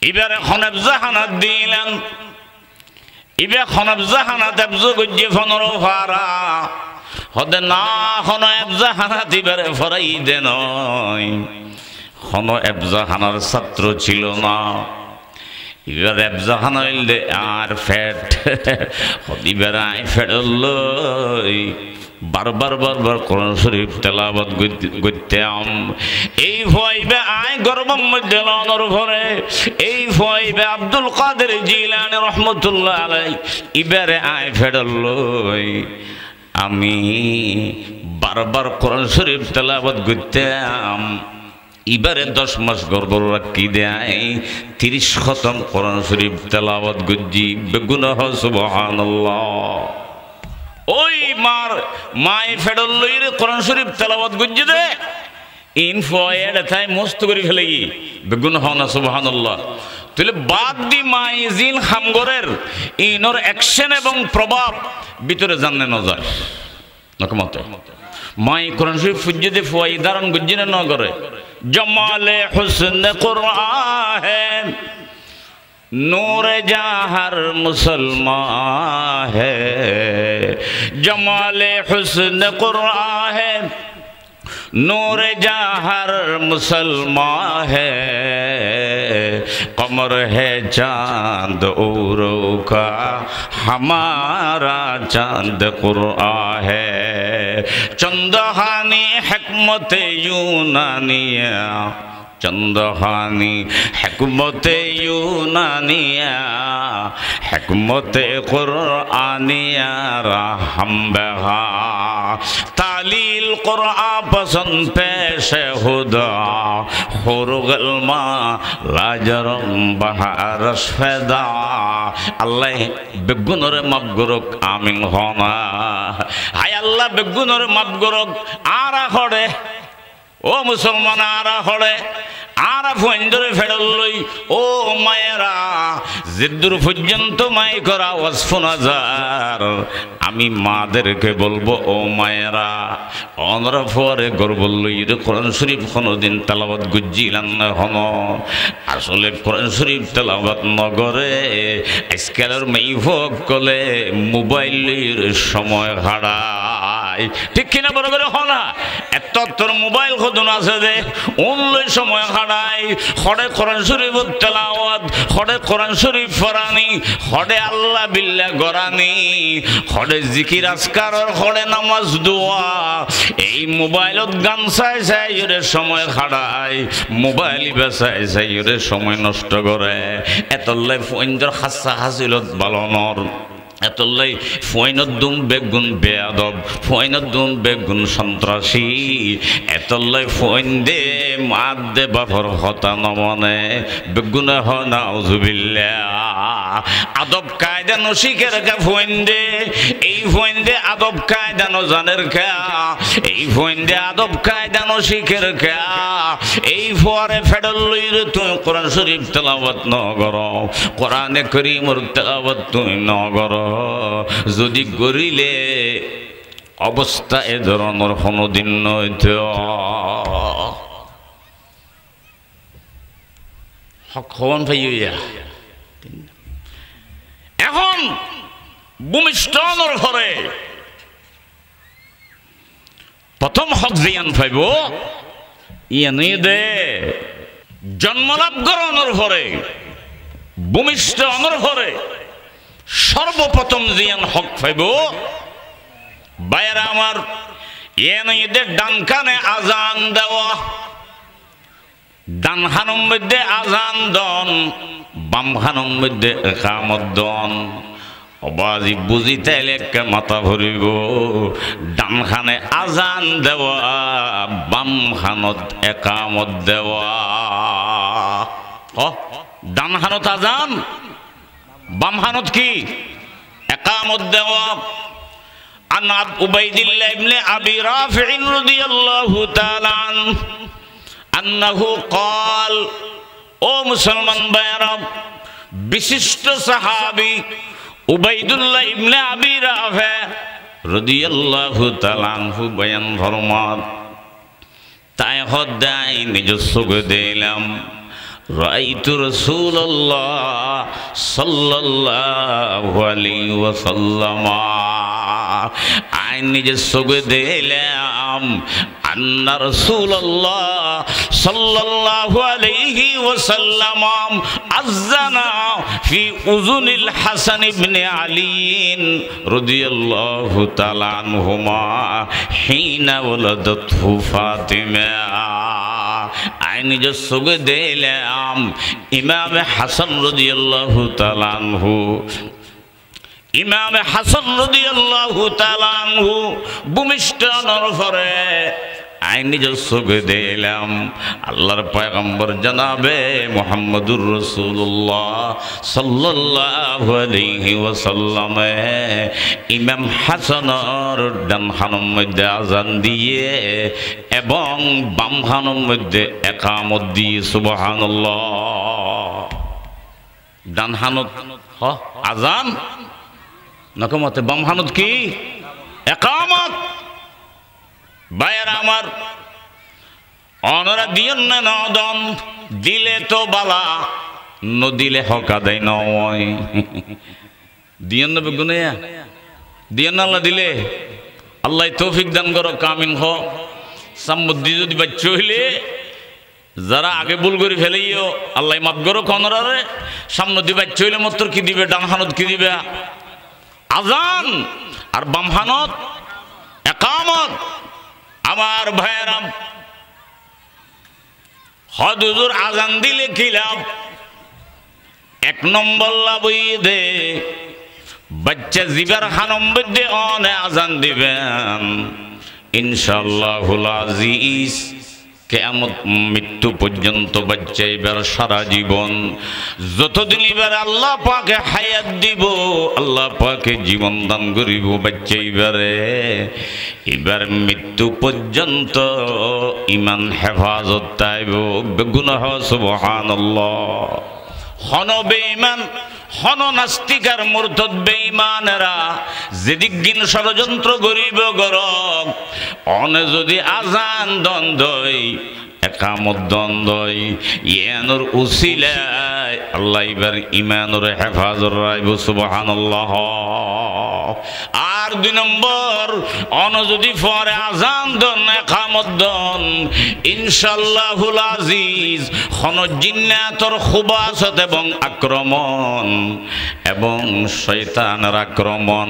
এবারে খনেব জাহানাত দিলেন ইবে খনবজাহানা দেবজো গজ্জে ফনর ফারা হদে না খন এবজাহানা দিবারে ফরাই দে নয় খন এবজাহানার ছাত্র ছিল না এবার এবজাহানা হইলে আর ফ্যাট হদিবার আই ফেডলই বারবার বারবার কোরআন শরীফ তেলাওয়াত করতাম এই ভয়বে আয় গর্বের মধ্যে লানোর ভরে এই ভয়বে আব্দুল কাদের জিলানী রহমাতুল্লাহ আলাইহি ইবারে আয় ফেডলই আমি বারবার কোরআন শরীফ তেলাওয়াত করতাম এবারে 10 মাস গর্ভ রাখি দেয় 30 খতম কোরআন শরীফ তেলাওয়াত গজ্জি বেগুনাহ সুবহানাল্লাহ ওই মাই ফেডল লইরে কোরআন শরীফ তেলাওয়াত গজ্জি দে ইন ফয়েড তাই মস্ত করে ফেলে কি বেগুনাহ না সুবহানাল্লাহ তাহলে বাদ দি মাই জিন খামগরের ইনর অ্যাকশন এবং প্রভাব ভিতরে জাননে না যায় নকমতে মাই কোরআন শরীফ ফুজ্জে ফুয়াই দারণ গজ্জি না করে जमाले हुस्न कुरान है नूर जहर मुसलमान है जमाले हुस्न कुरान है नूर जहर मुसलमान है कमर है चांद औरों का हमारा चांद कुरान है चंदहानी हिकमत यूनानिया चंदहानी हिकमत यूनानिया हिकमत कुरानिया रहम बहा तालील कुरान पसंद पेश खुदा हुरुगलमा लाजरम बहारस फैदा अल्लाह बेगुनरे मबगुरक आमीन होना हाय अल्लाह बेगुनरे मबगुरक आरा खड़े ओ मुसलमान आरा खड़े आरा फुंदरे फेडलई ओ मायरा जिद्दुर পর্যন্ত মাই করা ওয়াসফুন হাজার আমি মাদেরকে বলবো ও মায়েরা অনরা পরে গর্ব লইর কোরআন শরীফ কোনদিন তেলাওয়াত গুজিলান না হন আসলে কোরআন শরীফ তেলাওয়াত নগরে আজকালের মাইফক কলে মোবাইলের সময় হারায় ঠিক কিনা বরাবর হনা এত তোর মোবাইল খদন আছে যে অনলাই সময় হারায় খড়ে কোরআন শরীফ তেলাওয়াত খড়ে কোরআন শরীফ ফরানি খড়ে আল্লাহ বিল্লাহ গরানি খড়ে জিকির আজকারর খড়ে নামাজ দোয়া এই মোবাইলত গান চাই চাই এর সময় হারায় মোবাইল বেচাই চাই এর সময় নষ্ট করে এতলাই ফোনজর হাসা হাসিলত বালনর এতলাই ফয়নদ্দুম বেগুন বেয়াদব ফয়নদ্দুম বেগুন সন্ত্রাসী এতলাই ফয়ন দে মাদ দে বাফর হতা নমনে বেগুনে হ নাউজুবিল্লাহ আদব কায়দা নশিকের কা ফয়ন দে এই ফয়ন দে আদব কায়দা ন জানের কা এই ফয়ন দে আদব কায়দা নশিকের কা এই ফরে ফেডল লইর তুই কোরআন শরীফ তেলাওয়াত ন করো কোরআনে কারীমের তেলাওয়াত তুই ন করো যদি করিলে অবস্থা এ ধরনের কোনদিন নইত হকন ভাইয়া এখন ভূমিষ্ঠর ঘরে প্রথম হক জিয়ান পাইব ইয়ানি দে জন্মলাভ করণর ঘরে ভূমিষ্ঠর ঘরে সর্বপ্রথম জিয়ান হক পাইব বাইরা আমার এদের ডান কানে আজান দেওয়া ডান হানুর মধ্যে আজান দন বাম হানুর মধ্যে একামত দন অবাজি বুঝি তাইলে মাথা ভরিব ডান খানে আজান দেওয়া বাম খানত একামত দেওয়া ডান হানত আজান বাম হানত কি একামত দেওয়া عن عبيد الله بن أبي رافع رضي الله تعالى عنه أنه قال او مسلمان بيرم বিশিষ্ট সাহাবী উবাইদুল্লাহ ইবনে আবি রাফা রাদিয়াল্লাহু তাআলা আনহু বয়ান ফরমান তাই হদাই নিজ সুখ দিলাম রাআইতু রাসূলুল্লাহ সাল্লাল্লাহু আলাইহি ওয়াসাল্লাম আইন নিজে চোখে দেখলাম আন্না রাসূলুল্লাহ সাল্লাল্লাহু আলাইহি ওয়াসাল্লাম আযানা ফি উযুনিল হাসান ইবনে আলী রাদিয়াল্লাহু তাআলা আনহুমা হিনা ওয়ালাদাতহু ফাতিমা আইন নিজে চোখে দেখলাম ইমাম হাসান রাদিয়াল্লাহু তাআলা আনহু ইমাম হাসান রাদিয়াল্লাহু তাআলা আনহু ভূমিষ্ঠ হওয়ার পরে আইন নিজের চোখে দেখলাম আল্লাহর পয়গম্বর জনাবে মুহাম্মদুর রাসূলুল্লাহ সাল্লাল্লাহু আলাইহি ওয়াসাল্লাম ইমাম হাসানের ডান হাতের মধ্যে আযান দিয়ে এবং বাম হাতের মধ্যে ইকামত দিয়ে সুবহানাল্লাহ। ডান হাত আযান নকমতে বাম হাত কি ইকামত। ভাইয়েরা আমার অনরা দিয়েন না নদন দিলে তো বালা নদিলে হকা দেয় নয় দিয়েন না বেগুনে দিয়েন আল্লাহ দিলে আল্লাহ তৌফিক দান করো কামিন হ সাম্মুদ্দি যদি বাচ্চা হইলে যারা আগে ভুল করে ফেলেইও আল্লাহ মাফ করো কনরারে সামনে দি বাচ্চা হইলে মাত্র কি দিবে ডান হানত কি দিবে আজান আর বাম হানত ইকামত। আমার ভাইয়েরাম হুজুর আজান দিলে কি লাভ? এক নম্বর লাভ দে বাচ্চা জিবার খানম মধ্যে অনে আজান দিবেন ইনশাআল্লাহুল আজিজ কিয়ামত মৃত্যু পর্যন্ত বাচ্চা এবার সারা জীবন যতদিন এবার আল্লাহ পাকে হায়াত দিব আল্লাহ পাকে জীবন দান করিব বাচ্চা এবার মৃত্যু পর্যন্ত ইমান হেফাজত তাইব বেগুনাহ সুবহানাল্লাহ। হন বেঈমান হন নাস্তিকার মুরতাদ বেঈমানেরা যেদিক দিন ষড়যন্ত্র করিব গরক অনে যদি আজান দ্বন্দ্বই একামত দ্বন্দ্বই ইয়ানোর উসিলায় আল্লাহ এবার ইমানোর হেফাজত রাইব সুবহানাল্লাহ। আর দুই নম্বর অন যদি পরে আজান দন একামত দন ইনশাআল্লাহুল আজিজ হন জিন্নাতর খুবাসত এবং আক্রমণ এবং শয়তানের আক্রমণ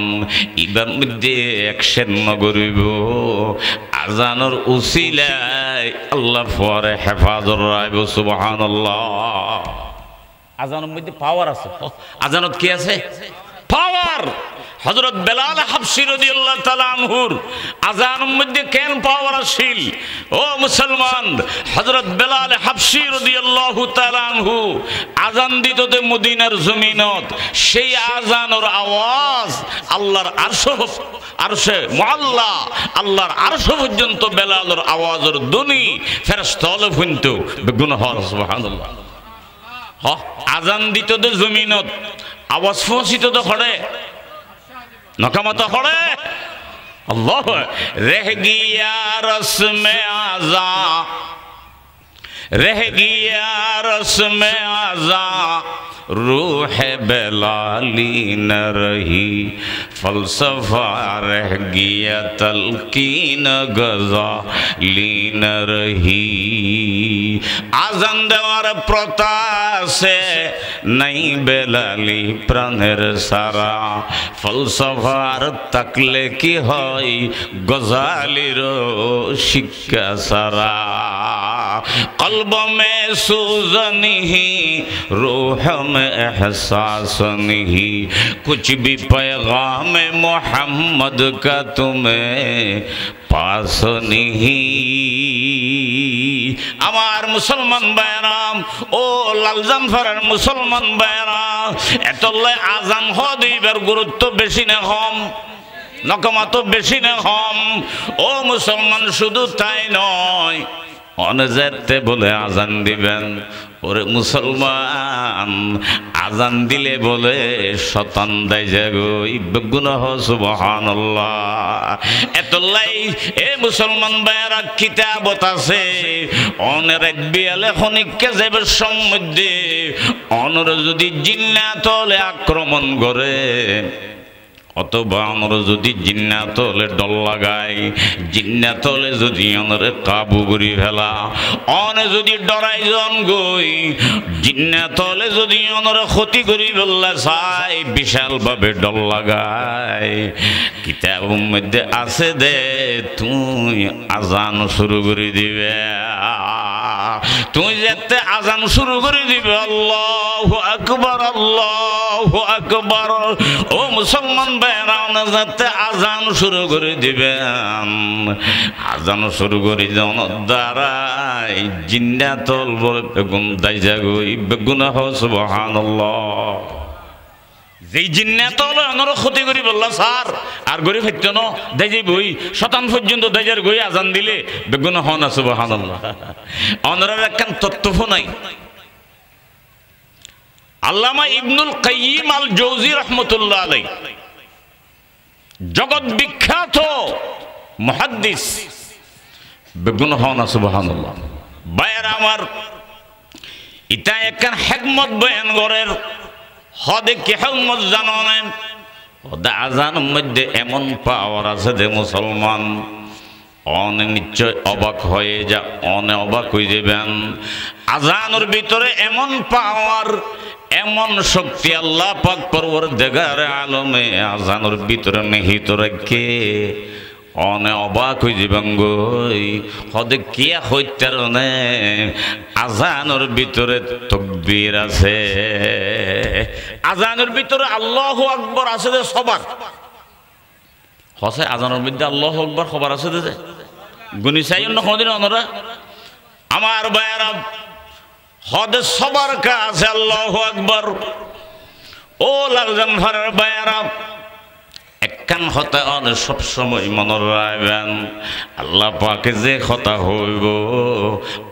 এবার মধ্যে অ্যাকশন নগরিব আজানোর উসিলায় আল্লাহ পরে হেফাজত রাইব সুবহানাল্লাহ। আজানের মধ্যে পাওয়ার আছে। আজানত কি আছে? পাওয়ার। হযরত বেলাল হাবশী রাদিয়াল্লাহু তাআলা আনহুর আজানের মধ্যে কেন পাওয়ার আছিল? ও মুসলমান, হযরত বেলাল হাবশী রাদিয়াল্লাহু তাআলা আনহু আজান দিতে মদিনার জমিনত সেই আজানের আওয়াজ আল্লাহর আরশে মুআল্লা আল্লাহর আরশ পর্যন্ত বেলালের আওয়াজের ধ্বনি ফেরেশতা হলে শুনতো বেগুনাহ সুবহানাল্লাহ। আজান দিতে জমিনত আওয়াজ পৌঁছিত তো করে নকামত করে আল্লাহ রহ গিয়া রসমে আযা रह गया रस्म आज़ा रूह बेलाली न रही फलसफा रह गया तलकीन गजा लीन रही आज़ान देवार प्रता से नहीं बेलाली प्राणेर सारा फलसफार तकले की हई गजालिर शिक्षा सारा कल्ब में सूजन ही रूह में एहसास नहीं कुछ भी पैगाम मोहम्मद का तुम्हें पास नहीं। আমার মুসলমান ভাইরাম ও লালজানফারের মুসলমান ভাইরাম এতলাই আজান হদিবার গুরুত্ব বেশি না কম নকমা তো বেশি না কম। ও মুসলমান শুধু তাই নয় অনেজেতে বলে আজান দিবেন। ওরে মুসলমান, আজান দিলে বলে শতান দেয় যাগো ইবগুনাহ সুবহানাল্লাহ। এতলাই এ মুসলমান ভাইরা কিতাবত আছে অনের এক বিয়ালে খনিককে যাবে সম্মধ্যে অনর যদি জিন্নাত হলে আক্রমণ করে অথবা আমরা যদি জিন্নাত হলে ডল লাগাই, জিন্নাত হলে যদি অনরে কাবু করি ফেলা, অনে যদি ডরাই জন গই, জিন্নাত হলে যদি অনরে ক্ষতি করি ফেললে চাই বিশালভাবে ডল লাগাই। কিতাবের মধ্যে আছে দে তুই আজান শুরু করে দিবে, তুই যেতে আজান শুরু করে দিবে আল্লাহু আকবার আল্লাহু আকবার। ও মুসলমান বেরান যাতে আজান শুরু করে দিবেন, আজান শুরু করে দেওয়ার দ্বারাই জিন্নাতুল বলে বেগুন দাই যাগো বেগুনাহ সুবহানাল্লাহ। যেই জিন্নাত হলো অনর ক্ষতি করি বললা স্যার আর গরি ফাইতো ন দেই যাই বই শতান পর্যন্ত দেজার গই আজান দিলে বেগুনাহ হন সুবহানাল্লাহ। অনরের একখান তত্ত্ব নাই। আল্লামা ইবনুল কাইয়িম আল জৌজি রাহমাতুল্লাহ আলাইহি জগৎ বিখ্যাত মুহাদ্দিস, বেগুনাহ হন সুবহানাল্লাহ। ভাইরা আমার, এটা একখান হিকমত বয়ান করেন। হদে কি হিকমত জানেন? হদে আজানের মধ্যে এমন পাওয়ার আছে যে মুসলমান অনে নিশ্চয় অবাক হয়ে যা, অনে অবাক হয়ে যাবেন। আজানের ভিতরে এমন পাওয়ার, এমন শক্তি আল্লাহ পাক পরওয়ারদিগার আলমে আজানের ভিতরে নিহিত রেখে অনে অবাক হয়ে যাবেন গই। হদে কিয়া হইতার নে আজানের ভিতরে তাকবীর আছে, আজানের ভিতরে আল্লাহু আকবার আছে যে সবার হসে। আজানের মধ্যে আল্লাহু আকবার খবর আছে যে গুনি চাই না কোনদিন ওনারা আমার ভাইয়েরা হদে সবার কাছে আল্লাহু আকবার। ও লাগজান ভাইয়ের ভাইয়েরা, একখান কথা অনেক সবসময় মনে রাখবেন, আল্লাহ পাকে যে কথা হইব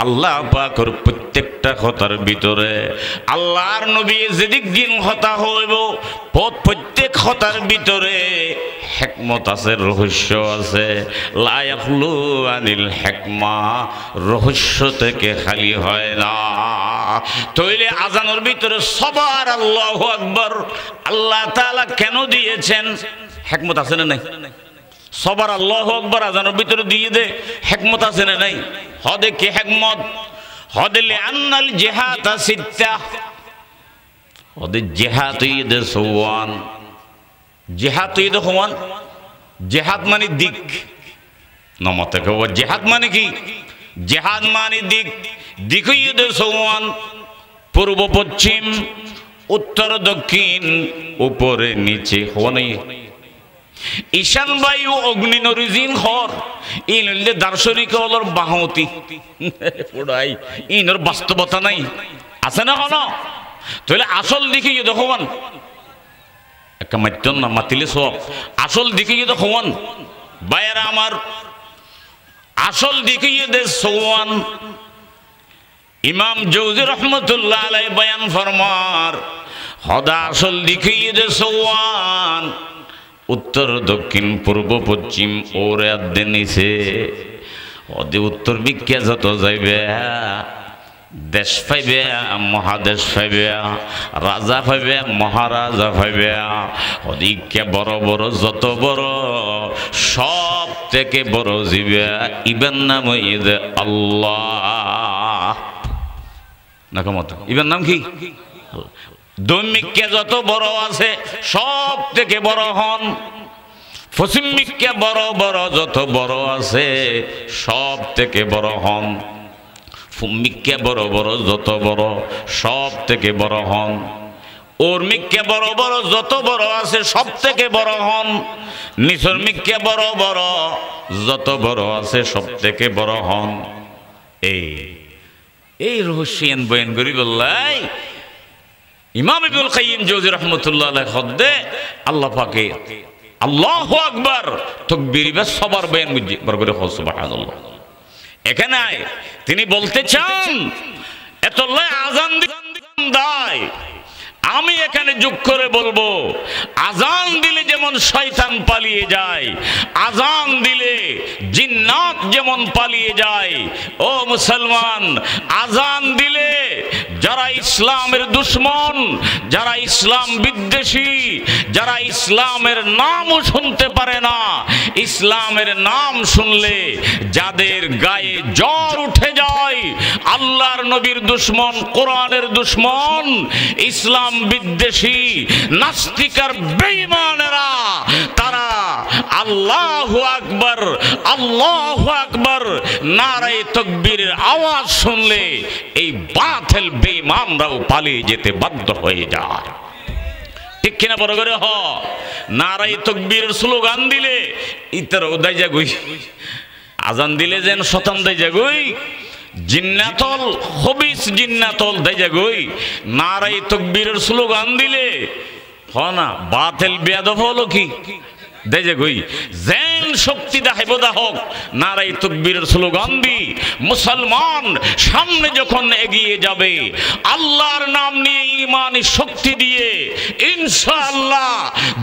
আল্লাহ পাকের প্রত্যেকটা কথার ভিতরে আল্লাহর নবী যেদিক দিন কথা হইব প্রত্যেক কথার ভিতরে হিকমত আছে, রহস্য আছে। লা ইয়াখলু আনিল হিকমা, রহস্য থেকে খালি হয় না। তাইলে আজানের ভিতরে সবার আল্লাহু আকবার আল্লাহ তাআলা কেন দিয়েছেন? হিকমত আছে না নাই? সবার আল্লাহু আকবার আজানের ভিতরে দিয়ে দে, হিকমত আছে না নাই? হদে কি হিকমত? হদে লিআন্নাল জিহাদ সিত্তা, হদে জিহাদ ইদে সুওয়ান, জিহাদ ইদে সুওয়ান। জিহাদ মানে দিক, নমতে কব জিহাদ মানে কি? জিহাদ মানে দিক, দিক ইদে সুওয়ান, পূর্ব পশ্চিম উত্তর দক্ষিণ উপরে নিচে হওয়ানি ঈশান বায়ু অগ্নি নরিজিন হর ইনলে দার্শনিক হলর বাহতি পড়াই ইনর বাস্তবতা নাই আছে না কোন? তাহলে আসল দিকে দেখুন একটা মাধ্যম না মাতিলে সব আসল দিকে দেখুন ভাইয়েরা আমার, আসল দিকে দে সোয়ান। ইমাম জৌজি রহমতুল্লাহ আলাইহি বয়ান ফরমার হদা আসল দিকে দে সোয়ান, উত্তর দক্ষিণ পূর্ব পশ্চিম ওরে আদে নিছে। ওদে উত্তর দিকে যত যাইবে দেশ পাইবে, মহাদেশ পাইবে, রাজা পাইবে, মহারাজা পাইবে। ওদিকে বড় বড় যত বড় সব থেকে বড় জীবে ইবেন নাম ঈদে আল্লাহ। নাকমত ইবেন নাম কি? দৈমিককে যত বড় আছে সব থেকে বড় হন। পশ্চিমিককে বড় বড় যত বড় আছে সব থেকে বড় হন। ফুমিককে বড় বড় যত বড় সব থেকে বড় হন। উর্মিককে বড় বড় যত বড় আছে সব থেকে বড় হন। নিসর্মিককে বড় বড় যত বড় আছে সব থেকে বড় হন। এই রহস্যান বয়ান করি বললাই ইমাম ইবনুল কাইয়িম জৌজি রাহমাতুল্লাহ আলাইহি খদ্দে আল্লাহ পাকে আল্লাহু আকবার তাকবীর বে সবার বয়ান বুঝি বড় করে সুবহানাল্লাহ। এখানে তিনি বলতে চান এত আজান দেয়, আমি এখানে যোগ করে বলবো আজান দিলে যেমন শয়তান পালিয়ে যায়, আজান দিলে জিন্নাত যেমন পালিয়ে যায়, ও মুসলমান আজান দিলে যারা ইসলামের দুশমন, যারা ইসলাম বিদ্বেষী, যারা ইসলামের নামও শুনতে পারে না, ইসলামের নাম শুনলে যাদের গায়ে জ্বর উঠে যায়, আল্লাহর নবীর দুশমন, কোরআনের দুশমন, ইসলাম বিদ্বেষী নাস্তিকার বেঈমানেরা, তারা আল্লাহু আকবার, আল্লাহু আকবার নারায়ে তাকবীরের আওয়াজ শুনলে এই বাতিল বেঈমানরাও পালিয়ে যেতে বাধ্য হয়ে যায়। ঠিক কিনা বড় করে হ? নারায়ে তাকবীরের স্লোগান দিলে ইতর উদয় যাগুই, আজান দিলে যেন শতান দেয় যাগুই, জিন্নাতল খবিস জিন্নাতল দেয় যাগুই, নারায়ে তাকবীরের স্লোগান দিলে হ না বাতিল বেয়াদব হলো কি দেয় যাগুই, যেন শক্তি দেখাইব হোক নারায়ে তাকবীরের স্লোগান দি মুসলমান সামনে যখন এগিয়ে যাবে আল্লাহর নাম নিয়ে ঈমানি শক্তি দিয়ে, ইনশাআল্লাহ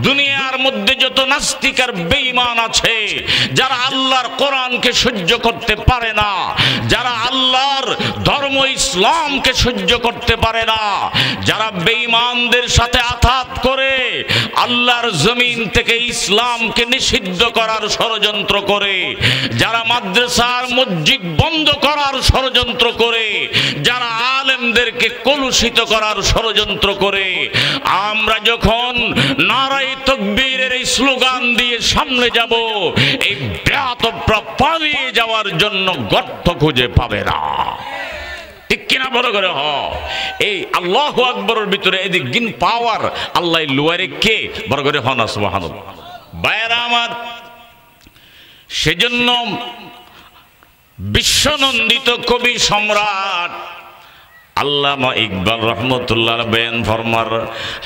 দুনিয়ার মধ্যে যত নাস্তিক আর বেঈমান আছে, যারা আল্লাহর কোরআনকে সহ্য করতে পারে না, যারা আল্লাহর ধর্ম ইসলামকে সহ্য করতে পারে না, যারা বেঈমানদের সাথে আঘাত করে আল্লাহর জমিন থেকে ইসলামকে নিষিদ্ধ করার ষড়যন্ত্র করে, যারা মাদ্রাসার মসজিদ বন্ধ করার ষড়যন্ত্র করে, যারা আলেমদেরকে কলুষিত করার ষড়যন্ত্র করে, আমরা যখন নারায়ে তাকবীরের এই স্লোগান দিয়ে সামনে যাব, এই বেয়াদবরা পালিয়ে যাওয়ার জন্য গর্ত খুঁজে পাবে না। ঠিক কিনা বড় করে হ? এই আল্লাহু আকবরের ভিতরে এদিক গিন পাওয়ার আল্লাহ লুয়ারে কে বড় করে হন সুবহানাল্লাহ। ভাইরা আমার, সেজন্য বিশ্বনন্দিত কবি সম্রাট আল্লামা ইকবাল রহমতুল্লাহ বয়ান ফরমার,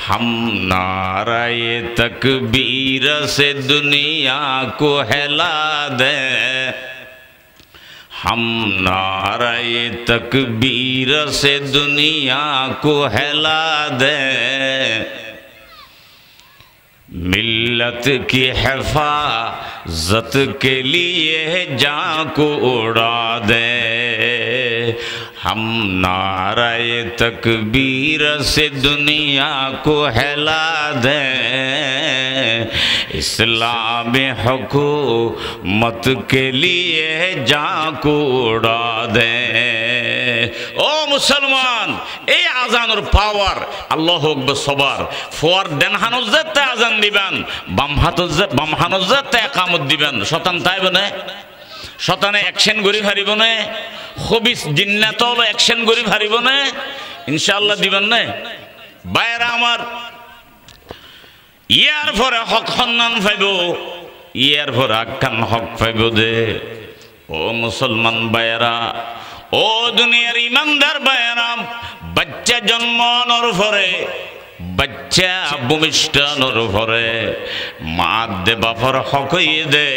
हम नाराए तकबीर से दुनिया को हिला दे, हम नाराए तकबीर से दुनिया को हिला दे, मिल्लत की हिफाजत के लिए जान को उड़ा दे, हम नाराए तकबीर से दुनिया को हिला दे, इस्लाम हुकूमत के लिए जान को उड़ा दे। ও মুসলমান, এই আজানের পাওয়ার আল্লাহ আকবার সবার ফোয়ার দেন হানুজাতে আজান দিবেন, বাম হানুজাতে একামত দিবেন, শতান তাইব না, শতানে অ্যাকশন করি হারিব না, খবিস জিন্নাতল অ্যাকশন করি হারিব না, ইনশাআল্লাহ দিবেন না। বাইরা আমার, ইয়ার পরে হক সন্ধান পাইব, ইয়ার পরে আখ্যান হক পাইব দে। ও মুসলমান বাইরা, ও দুনিয়ার ইমানদার বাইরা, বাচ্চা জন্মানোর পরে, বাচ্চা ভূমিষ্ঠানোর পরে মা দে বাপর হক হইয়ে দে,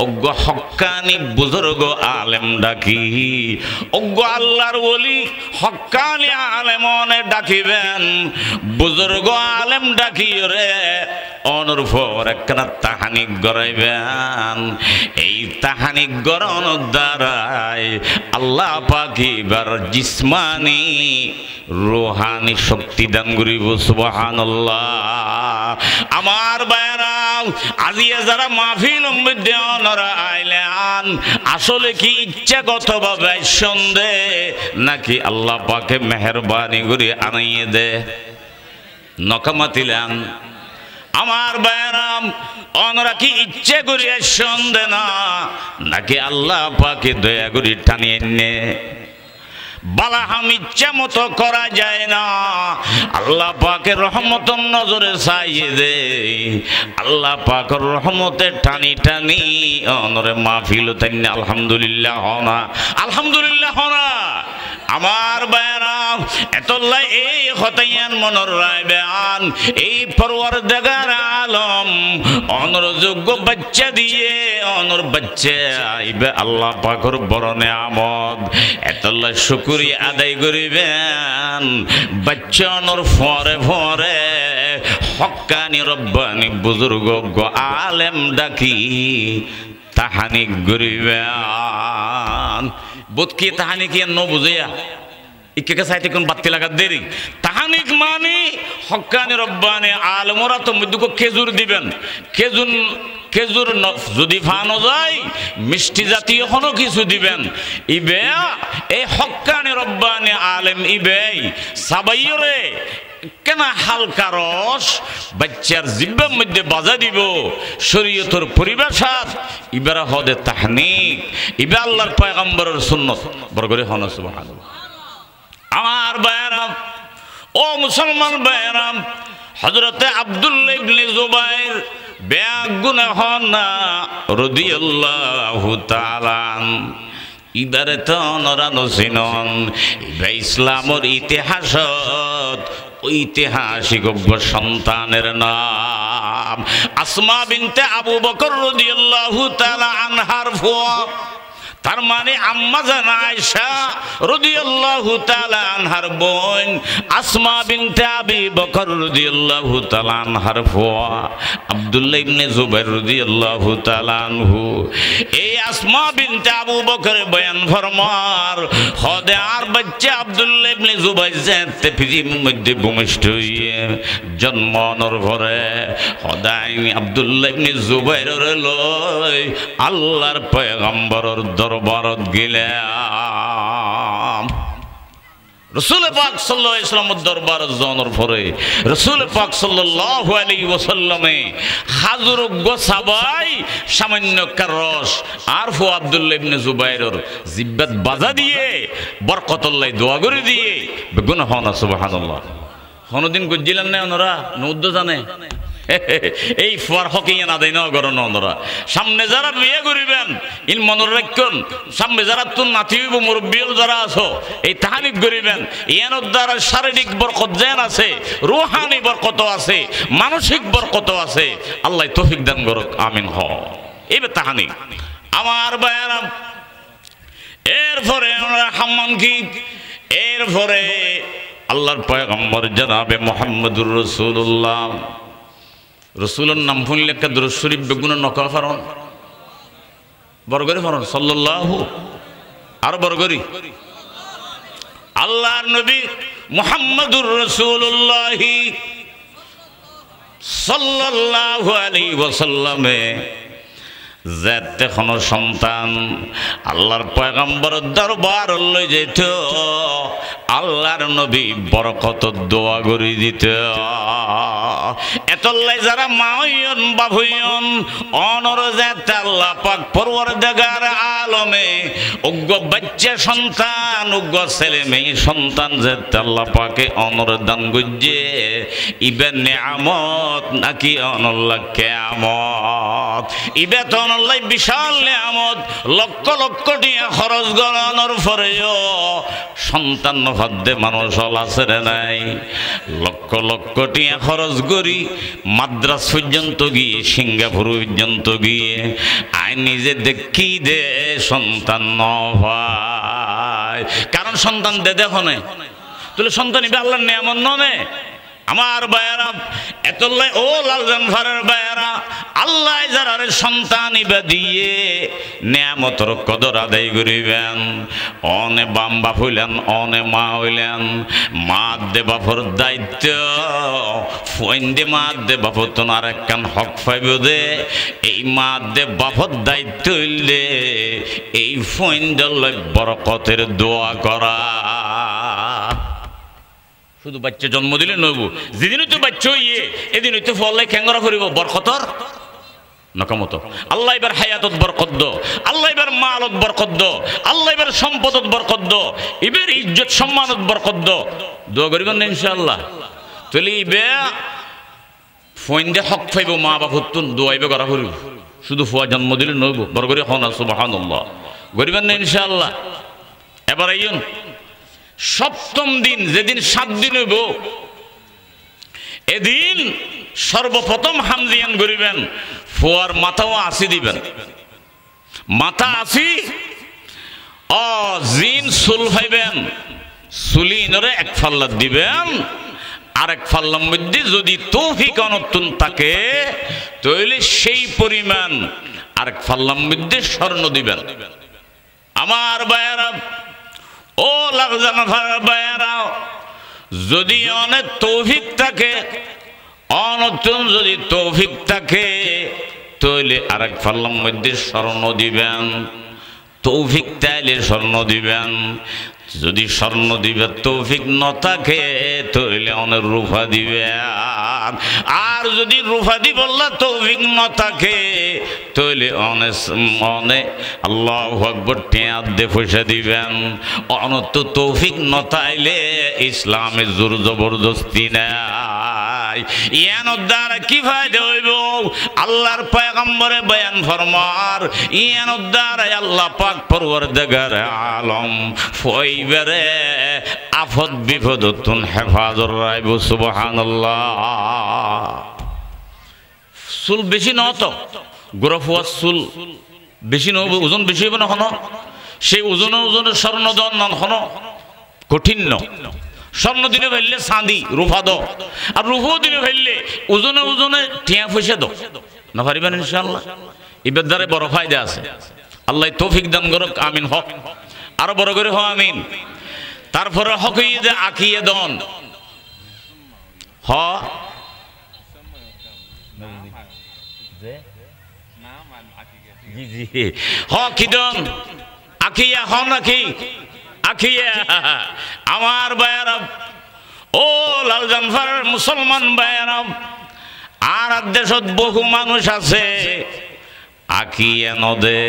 অজ্ঞ হক্কানি বুজুর্গ আলেম ডাকি, অজ্ঞ আল্লাহর ওলি হক্কানি আলেমনে ডাকিবেন, বুজুর্গ আলেম ডাকি রে অনর পর একখানা তাহানি গড়াইবেন। এই তাহানি গড়ানোর দ্বারাই আল্লাহ পাক এবার জিসমানি রুহানি শক্তি দান করিব। সুবহানাল্লাহ। আমার ভাইরা, আজিয়া যারা মাহফিল মধ্যে অনরা আইলেন, আসলে কি ইচ্ছাগতভাবে সন্দেহ নাকি আল্লাহ পাকে মেহেরবানি করে আনাইয়ে দে নকামাতিলেন? আমার ভাইরাম, অনরা কি ইচ্ছে করে সন্দেহ না নাকি আল্লাহ পাকে দয়া করে টানিয়ে নে? বালাহাম ইচ্ছা মতো করা যায় না, আল্লাহ পাকের রহমতের নজরে চাইয়ে দে, আল্লাহ পাকের রহমতে টানি টানি অনরে মাহফিল তাই। আলহামদুলিল্লাহ হনা, আলহামদুলিল্লাহ হনা। আমার বায়রা এতলাই এই হতাইয়ান মনর রায় বেয়ান এই পরওয়ারদিগার আলম অনর যোগ্য বাচ্চা দিয়ে অনর বাচ্চা আইবে আল্লাহ পাকের বড় নেয়ামত এতলাই শুকরিয়া আদায় করিবেন বাচ্চা অনর ফরে ফরে হক্কানি রব্বানি বুজুর্গ আলেম ডাকি তাহানিক করিবেন বোধ কি তাহানি কি ন বুঝিয়া ইকে সাইতে কোন বাতি লাগা দেরি তাহানিক মানে হক্কানি রব্বানি আলমরা তো মধ্যে খেজুর দিবেন খেজুর যদি ফানো যায় মিষ্টি জাতীয় কোনো কিছু দিবেন ইবে এই হক্কানি রব্বানি আলেম ইবে সাবাইরে কেন হালকা রস বাচ্চার জিব্বার মধ্যে বাজা দিব শরীয়তের পরিবেশাত ইবারা হদে তাহনিক ইবা আল্লাহর পয়গম্বরের সুন্নত বরগরে হন সুবহানাল্লাহ আমার বায়রাম ও মুসলমান বায়রাম হযরতে আব্দুল্লাহ ইবনে জুবাইর বেগুনাহনা রাদিয়াল্লাহু তাআলা ইবারে তো নরানো সিনন ইবা ইসলামের ইতিহাসত ঐতিহাসিক সন্তানের নাম আসমা বিনতে আবু বকর রাদিয়াল্লাহু তাআলা আনহার ফুয়া তার মানে আম্মা জান আয়েশা রাদিয়াল্লাহু তাআলা আনহার বোন আসমা বিনতে আবি বকর রাদিয়াল্লাহু তাআলা আনহার ফুয়া আব্দুল্লাহ ইবনে জুবাইর রাদিয়াল্লাহু তাআলা আনহু এই আসমা বিনতে আবু বকর বয়ান ফরমার হদে আর বাচ্চা আব্দুল্লাহ ইবনে জুবাইর যেতে পৃথিবীর মধ্যে ভূমিষ্ঠ হয়ে জন্মনের পরে হদাই আব্দুল্লাহ ইবনে জুবাইরের লই আল্লাহর পয়গম্বরের দরবারত গেলাম রাসূল পাক সাল্লাল্লাহু আলাইহি ওয়াসাল্লামের দরবারে যাওয়ার পরে রাসূল পাক সাল্লাল্লাহু আলাইহি ওয়াসাল্লামে হাজুর গোসাবাই সামান্য কারস আর ফু আব্দুল্লাহ ইবনে জুবাইরের জিব্বাত বাজা দিয়ে বরকতুল্লাহ দোয়া করে দিয়ে বেগুন হন সুবহানাল্লাহ কোনদিন গজিলেন না ওনারা নউদ্দ জানে এই ফর হকিয়া না দেয় না গরণ ওনারা সামনে যারা বিয়ে করিবেন ইন মনের রাখুন সামনে যারা তুন নাতি হইব মুরব্বিও যারা আছো এই তাহানিক করিবেন ইয়ানোর দ্বারা শারীরিক বরকত যেন আছে রুহানি বরকত আছে মানসিক বরকত আছে আল্লাহ তৌফিক দান করুক আমিন হ এইবে তাহানিক আমার বায়ারাম এরপরে আমরা হাম্মান কি এরপরে আল্লাহর পয়গম্বর জনাবে মুহাম্মদুর রাসূলুল্লাহ রসুলের নাম শুনলে একটা দরুদ শরীফ বেগুনের নকল ফারন বরগরি ফারন সাল্লাল্লাহু আর বরগরি আল্লাহর নবী মুহাম্মদুর রাসূলুল্লাহ সাল্লাল্লাহু আলাইহি ওয়াসাল্লামে যাতে কোন সন্তান আল্লাহর পয়গম্বরের দরবার লই যেত আল্লাহর নবী বরকতের দোয়া করে দিত এতলাই যারা মা হইন বাপ হইন অনর যাতে আল্লাহ পাক পরওয়ারদিগার আলমে উগ্র বাচ্চা সন্তান উগ্র ছেলে মেয়ে সন্তান যাতে আল্লাহ পাকে অনর দান গজ্জে ইবে নেয়ামত নাকি অনল্লাহ কিয়ামত ইবে তো অনল্লাহ বিশাল নেয়ামত লক্ষ লক্ষ টাকা খরচ করানোর পরেও সন্তান নফাদ্দে মানুষ আছে নাই লক্ষ লক্ষ টাকা খরচ করি মাদ্রাস পর্যন্ত গিয়ে সিঙ্গাপুর পর্যন্ত গিয়ে আই নিজে দেখি দে সন্তান নয় কারণ সন্তান দে দেখো না তুলে সন্তান ইবে আল্লাহর নিয়ামত নয় আমার বায়ারা এতলাই ও লালজান ফারের বায়ারা আল্লাহ যারা সন্তান ইবা দিয়ে নিয়ামতর কদর আদায় করিবেন অনে বাম বাপ হইলেন অনে মা হইলেন মা দে বাপর দায়িত্ব ফোন দে মা দে বাপর তোনার একখান হক পাইব দে এই মা দে বাপর দায়িত্ব হইলে এই ফোন দল বরকতের দোয়া করা শুধু বাচ্চা জন্ম দিলে নইব যেদিন তো বাচ্চা হইয়ে এদিন হইতে ফলাই খেঙ্গরা করিব বরকতর নকামত আল্লাহ এবার হায়াতত বরকত দ আল্লাহ এবার মালত বরকত দ আল্লাহ এবার সম্পদত বরকত দ এবার ইজ্জত সম্মানত বরকত দ দোয়া করিবেন না ইনশাআল্লাহ তাহলে ইবে ফোন দে হক পাইব মা বাপতুন দোয়াইবে করা করিব শুধু ফুয়া জন্ম দিলে নইব বরগরি হনা সুবহানাল্লাহ করিবেন না ইনশাআল্লাহ এবার আইন সপ্তম দিন যেদিন 7 দিন হইব এদিন সর্বপ্রথম হামজিয়ান করিবেন ফুয়ার মাথাও আসি দিবেন মাথা আসি জিন চুল ভাইবেন চুলিনরে এক ফাল্লা দিবেন আর এক ফাল্লার মধ্যে যদি তৌফিক অনতুন থাকে তাহলে সেই পরিমাণ আর এক ফাল্লার মধ্যে স্বর্ণ দিবেন আমার বায়ারা ও লাগজানা বায়ারা যদি অনেক তৌফিক থাকে অনতুন যদি তৌফিক থাকে তাহলে আর এক ফাল্লার মধ্যে স্বর্ণ দিবেন তৌফিক তাইলে স্বর্ণ দিবেন যদি স্বর্ণ দিবে তৌফিক না থাকে তাহলে অনেক রূপা দিবে আর যদি রূপা দি বললা তৌফিক না থাকে তাহলে অনেক আল্লাহু আকবার টিয়া দে পয়সা দিবেন অনত তৌফিক না তাইলে ইসলামে জোর জবরদস্তি নাই ইয়ানোর দ্বারা কি ফায়দা হইব আল্লাহর পয়গম্বরে বয়ান ফরমার ইয়ানোর দ্বারা আল্লাহ পাক পরওয়ারদিগার আলম ফইবারে আফত বিপদতুন হেফাজর রাইব সুবহানাল্লাহ চুল বেশি ন তো গোরফুয়া চুল বেশি নহব ওজন বেশি হইব না হনো সেই ওজনে স্বর্ণ দন হনো কঠিন ন স্বর্ণ দিনে ফেললে চাঁদি রূপা দ আর রূপও দিনে ফেললে ওজনে টিয়া পয়সা দ না পারিবেন ইনশাআল্লাহ ইবার দ্বারা বড় ফায়দা আছে আল্লাহ তৌফিক দান করুক আমিন হক আরো বড় করে হ আমিন তারপরে হক যে আকিয়ে দন হ হ কি দন আকিয়া হ নাকি আখিয়া আমার বায়ারা ও লালজানফার মুসলমান বায়ারা আর দেশত বহু মানুষ আছে আকিয়ে নদে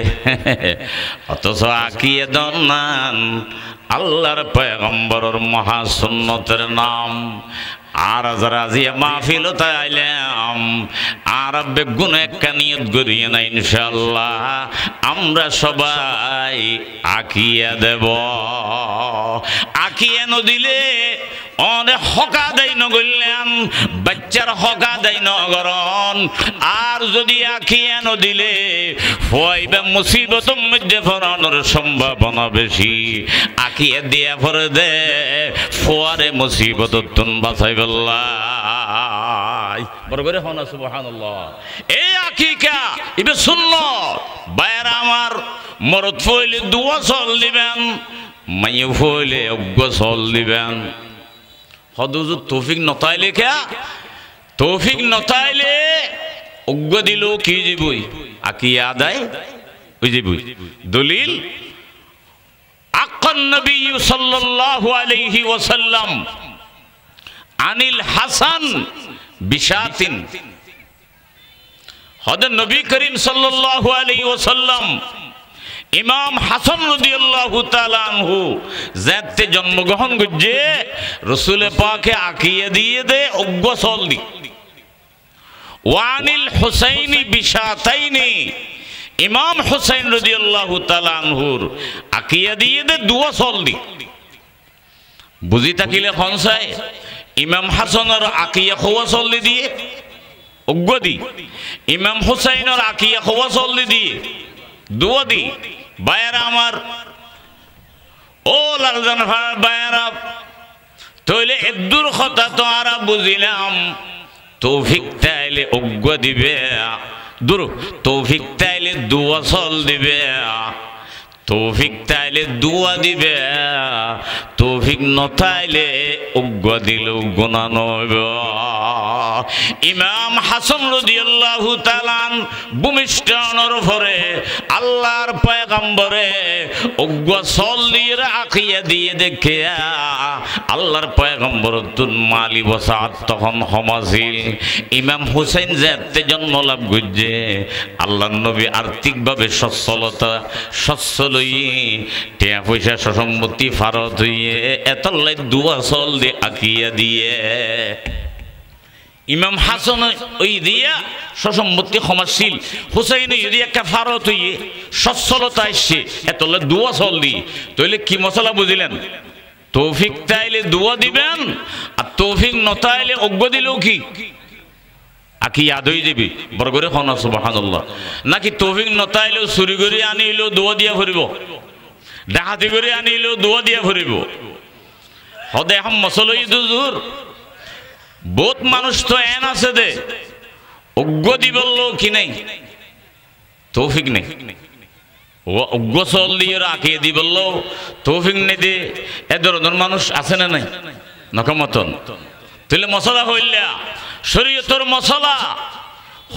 অথচ আকিয়ে দন আল্লাহর পয়গম্বরের মহা সুন্নতের নাম আর রাজিয়া মাহফিল তাইলাম আর বেগুন একটা নিয়ত করিয়ে না ইনশাআল্লাহ আমরা সবাই আকিয়া দেব আকিয়া নদিলে অনেক হকা দেয় নগরলেন বাচ্চার হকা দেয় নগরণ আর যদি আকিয়া নদিলে হইবে মুসিবত মধ্যে ফরানোর সম্ভাবনা বেশি আকিয়া দিয়া ফরে দে ফোয়ারে মুসিবত তুন বাঁচাইবে বড় করে হন সুবহানাল্লাহ এই আকিকা ইবে সুন্নাত বাইরে আমার মরদ ফইলে দুয়া চল দিবেন মাইয়ে ফইলে অজ্ঞ চল দিবেন হদুজুর তৌফিক নতাইলে কে তৌফিক নতাইলে অজ্ঞ দিল কি যাবই আকিয়া আদায় ওই যাবই দলিল আকান নবী সাল্লাল্লাহু আলাইহি ওয়াসাল্লাম আনিল হাসান বিশাতিন হযরত নবী করিম সাল্লাল্লাহু আলাইহি ওয়াসাল্লাম ইমাম হাসান রাদিয়াল্লাহু তাআলা আনহু যাতে জন্মগ্রহণ করছে রাসূল পাকে আকিয়ে দিয়ে দে অজ্ঞ চল দি ওয়ানিল হুসাইনি বিশাতাইনি ইমাম হুসাইন রাদিয়াল্লাহু তাআলা আনহুর আকিয়ে দিয়ে দে দুয়া চল দি বুঝি থাকিলে খনসায় ইমাম হাসানের আকিয়া খোয়া চল্লি দিয়ে অজ্ঞ দি ইমাম হুসাইনের আকিয়া খোয়া চল্লি দিয়ে দুয়া দি বায়ারা আমার ও লালজান বায়ারা তইলে এদুর কথা তো আর বুঝিলাম তৌফিক তাইলে অজ্ঞ দিবে দূর তৌফিক তাইলে দুয়া চল দিবে তৌফিক তাইলে দুয়া দিবে তৌফিক নতাইলে অজ্ঞ দিলেও গুনাহ নইব ইমাম হাসান রাদিয়াল্লাহু তাআলা ভূমিষ্ঠর পরে আল্লাহর পয়গম্বরে অজ্ঞ চল দিয়ে আকিয়া দিয়ে দেখে আল্লাহর পয়গম্বর তুন মালি বসাত তখন হমাছিল ইমাম হুসাইন যাতে জন্ম লাভ করছে আল্লাহর নবী আর্থিকভাবে সচ্ছল টিয়া পয়সা সম্পত্তি ফারত হইয়ে এত লাই দুয়া চল দিয়ে আকিয়া দিয়ে ইমাম হাসান ওই দিয়া সসম্পত্তি ক্ষমাশীল হুসাইন একটা ফারত হইয়ে সচ্ছলতা আসছে এত দুয়া চল দিয়ে তইলে কি মশলা বুঝিলেন তৌফিক চাইলে দোয়া দিবেন, আর তৌফিক নতাইলে অজ্ঞ দিলেও কি আকি ইয়াদ হয়ে যাবি। বড় করে হন সুবহানাল্লাহ। নাকি তৌফিক নতাইলেও চুরি করে আনিলেও দোয়া দিয়া ফুরিব, ডাকাতি করে আনিলেও দোয়া দিয়া ফুরিব। হদে এখন মসলই দুজুর বহুত মানুষ তো এন আছে দে অজ্ঞ দি বললো কি নাই তৌফিক নেই, অজ্ঞ চল দিয়ে আঁকিয়ে দি বললো তৌফিক নেই দে। এ ধরনের মানুষ আছে না নাই? নকমতন তাহলে মশলা হইলা শরীয়তর মশলা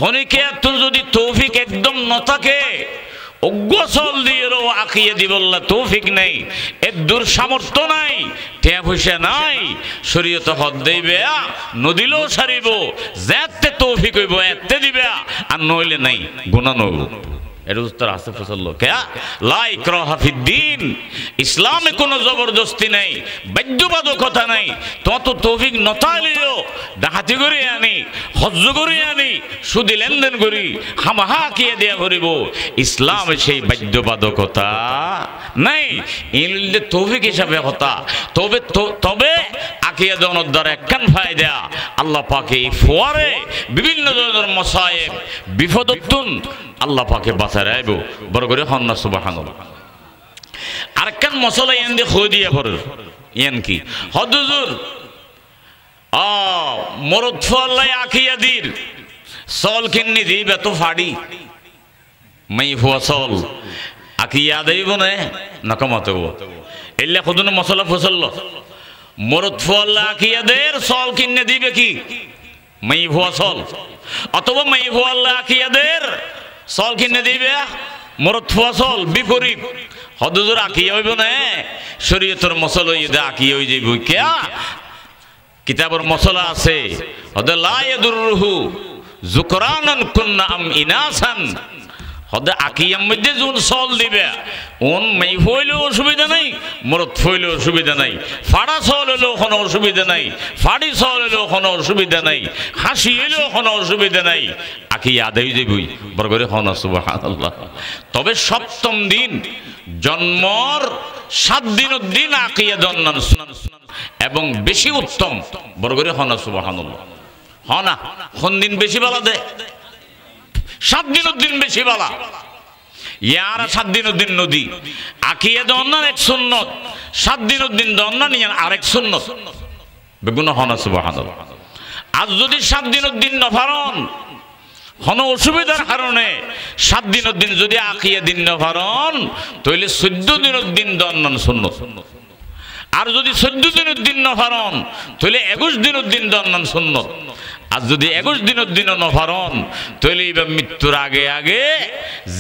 হনিকে তোর যদি তৌফিক একদম ন থাকে, অজ্ঞ চল দিয়ে আঁকিয়ে দি বললা তৌফিক নেই, এর দূর সামর্থ্য নাই, টেয়া পয়সা নাই, শরীয়ত হদ দেবে নদিলেও সারিব, যেতে তৌফিক হইব এতে দিবে, আর নইলে নাই গুনাহ নইব। এর উত্তর আছে ফসল লা ইকরাহা ফিদ্দীন, ইসলামে কোনো জবরদস্তি নাই, বাধ্যবাধকতা নাই। তোমার তো তৌফিক নতাইলেও ডাকাতি করে আনি, হজ্জ করে আনি, সুদি লেনদেন করি, হামাহা কিয়ে দেয়া করিব, ইসলামে সেই বাধ্যবাধকতা নাই। ইনলে তৌফিক হিসাবে হতা তবে আকিয়া দেওয়ার দ্বারা একখান ফায়দা আল্লাহ পাকে এই ফোয়ারে বিভিন্ন ধরনের মসায়েব বিপদতুন আল্লাহ পাকে বাঁচায় রাখবো। বড় করে হন্না সুবহানাল্লাহ। আরেকখান মশলা এন দিয়ে খই দিয়ে পড়ে এন কি হদুজুর মরদ ফল্লাই আখিয়া দির সল কিন্নি দিবে তো ফাড়ি মাই ফুয়া সল আকিয়া দেব না নকমত এলে খুদুন মশলা ফসল মরদ ফল্লা আখিয়া দের সল কিনে দিবে কি মাই ফুয়া সল, অথবা মাই ফুয়াল্লা আখিয়া দের সল কিনে দিবে মরদ ফুয়া সল বিপরীত। হদুজুর আকিয়া হইব না শরীয়তের মশলা ইদা আকিয়া হই যাইব কিয়া কিতাবের মশলা আছে হদে লা ইয়াদুরহু যুকরানান কুননা আম ইনাসান। হদে আকিয়ার মধ্যে যখন সল দিবে ওন মাই ফইলেও অসুবিধা নাই, মরদ ফইলেও অসুবিধা নাই, ফাড়া সল হলেও কোনো অসুবিধা নাই, ফাড়ি সল হলেও কোনো অসুবিধা নাই, হাসি হলেও কোনো অসুবিধা নাই, আকিয়া আদায় যাবই। বড় করে হন সুবহানাল্লাহ। তবে সপ্তম দিন জন্মর 7 দিনের দিন আকিয়া জন্মান এবং বেশি উত্তম। বড় করে হন সুবহানাল্লাহ। হনা কোন দিন বেশি বলা দে 7 দিনের দিন বেশি বলা ইয়ার 7 দিনের দিন নদী আকিয়া দন্নান এক সুন্নত, 7 দিনের দিন দন্নান ইয়ার আরেক সুন্নত। বেগুন হন সুবহানাল্লাহ। আজ যদি 7 দিনের দিন নফারন কোনো অসুবিধার কারণে 7 দিনের দিন যদি আকিয়া দিন নফারন তাহলে 14 দিনের দিন দন্নান সুন্নত। আর যদি 14 দিনের দিন নফারন তাহলে 21 দিনের দিন দন্নান সুন্নত। আর যদি 21 দিনের দিনও নফারন তাহলে এবার মৃত্যুর আগে আগে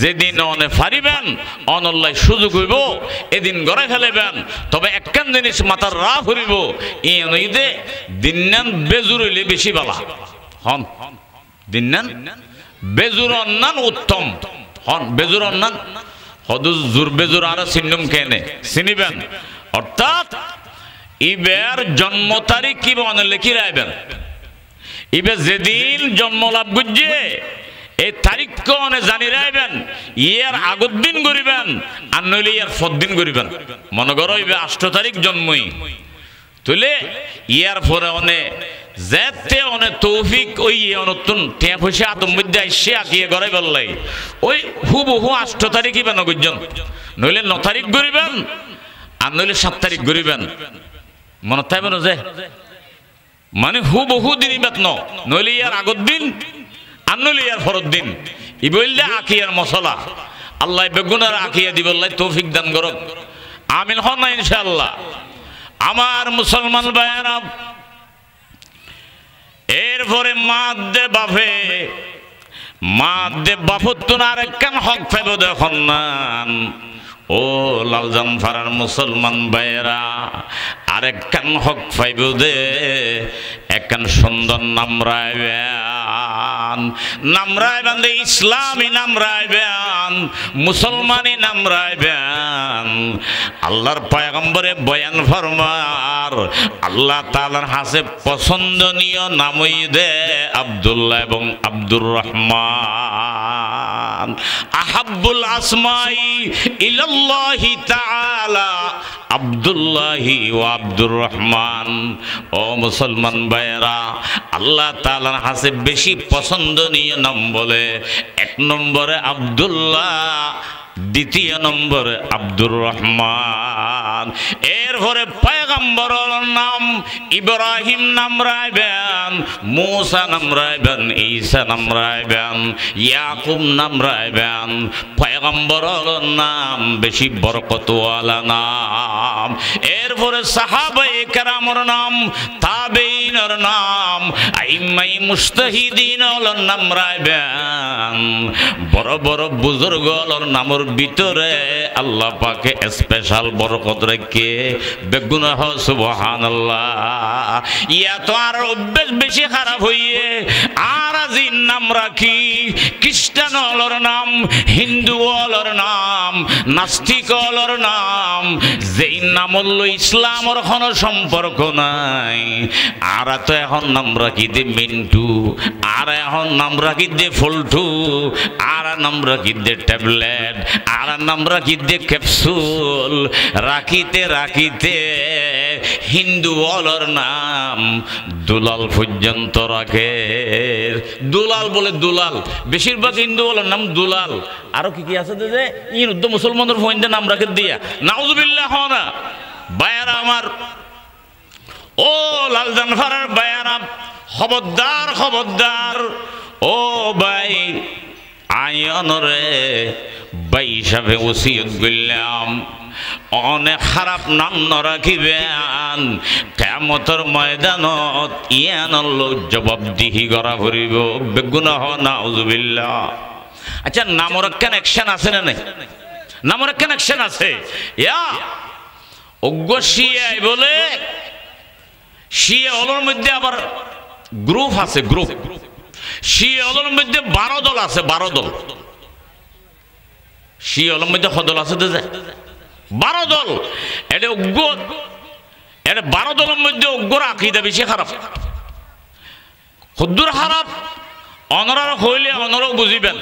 যেদিন অনে ফারিবেন অনল্লাই সুযোগ হইব এদিন গড়ে ফেলেবেন। তবে একখান জিনিস মাথার রাফ হইব এই অনুযায়ী দিনান বেজুর হইলে বেশি বালা হন, দিনান বেজুর অন্যান উত্তম হন। বেজুর অন্যান হদুজ জুর বেজুর আর চিহ্নম কেনে চিনিবেন, অর্থাৎ ইবের জন্ম তারিখ কি মনে লেখি রাখবেন। ইবে যেদিন জন্ম লাভ করছে এই তারিখ কনে জানি রাখবেন, ইয়ার আগের দিন করিবেন আর নইলে ইয়ার পর দিন করিবেন। মনে করো ইবে 8 তারিখ জন্মই তুলে ইয়ার পরে অনে যেতে অনে তৌফিক ওই নতুন টেয়া পয়সা আতম মধ্যে আসছে আঁকিয়ে গড়াই বললাই ওই হুবহু 8 তারিখ ইবেন গুজন, নইলে 9 তারিখ করিবেন আর নইলে 7 তারিখ করিবেন। মনে থাকবে না যে মানে হুবহু দিন ইবাত নইলে ইয়ার আগের দিন আর নইলে ইয়ার পরের দিন। ই বললে আকিয়ার মশলা আল্লাহ বেগুনার আকিয়া দিব আল্লাহ তৌফিক দান করুক। আমিন হন না ইনশাআল্লাহ। আমার মুসলমান ভাইয়েরা এরপরে মাদ্দে বাফতুন আরেকখান হক পাইব দেখুন না। ও লালজান ফারার মুসলমান ভাইয়েরা আরেকখান হক পাইব দে, একখান সুন্দর নাম রাইবেন দে, ইসলামী নাম রাইবেন, মুসলমানি নাম রাইবেন। আল্লাহর পয়গম্বরে বয়ান ফরমার আল্লাহ তাআলার হাসে পছন্দনীয় নামই দে আব্দুল্লাহ এবং আব্দুর রহমান। আহাব্বুল আসমাই ইলাল্লাহি তাআলা আব্দুল্লাহি ও আব্দুর রহমান। ও মুসলমান ভাইয়েরা, আল্লাহ তাআলার কাছে বেশি পছন্দনীয় নাম বলে 1 নম্বরে আব্দুল্লাহ, দ্বিতীয় নম্বরে আব্দুর রহমান। এরপরে পয়গম্বরের নাম ইব্রাহিম নাম রাখবেন, মুসা নাম রাখবেন, ঈসা নাম রাখবেন, ইয়াকুব নাম রাখবেন। পয়গম্বরের নাম বেশি বরকতওয়ালা নাম। এরপরে সাহাবায়ে কেরামের নাম, তাবেঈনের নাম, আইম্মায়ে মুজতাহিদিনের নাম রাখবেন। বড় বড় বুজুর্গর নামের ভিতরে আল্লাহ পাকে স্পেশাল বরকত রেখে বেগুনা হ সুবহানাল্লাহ। ইয়া তো আর অভ্যাস বেশি খারাপ হইয়ে আর আজিন নাম রাখি, খ্রিস্টান হলর নাম, হিন্দু হলর নাম, নাস্তিক হলর নাম, যেই নাম হল ইসলামর কোনো সম্পর্ক নাই। আর তো এখন নাম রাখি দে মিন্টু, আর এখন নাম রাখি দে ফল্টু, আর নাম রাখি দে ট্যাবলেট, আর নাম রাখি দে ক্যাপসুল। রাখিতে রাখিতে হিন্দু অলর নাম দুলাল পর্যন্ত রাখে। দুলাল বলে দুলাল, বেশিরভাগ হিন্দু বলার নাম দুলাল। আরো কি কি আছে যে ইন মুসলমানের ফোনদের নাম রাখে দিয়া, নাউজুবিল্লাহ না। বায়ারা আমার, ও লালজান ফারার বায়ারা, খবরদার খবরদার। ও ভাই আয়নরে ভাই হিসাবে ওসিয়ত করলাম, অনেক খারাপ নাম ন রাখিবেন। কিয়ামতের ময়দানত ইয়ানর লোক জবাবদিহি করা করিব, বেগুনাহ নাউজুবিল্লাহ। আচ্ছা, নামর কানেকশন আছে না নাই? নামর কানেকশন আছে। ইয়া অজ্ঞ শিয়াই বলে, শিয়া হলোর মধ্যে আবার গ্রুপ আছে, গ্রুপ। শিয়া হলোর মধ্যে 12 দল আছে, 12 দল। শিয়া হলোর মধ্যে কত দল আছে? 12 দল। এটা অজ্ঞ, এটা 12 দলের মধ্যে অজ্ঞর আকীদা বেশি খারাপ। হুদ্দুর খারাপ অনরার হইলে অনরাও বুঝিবেন।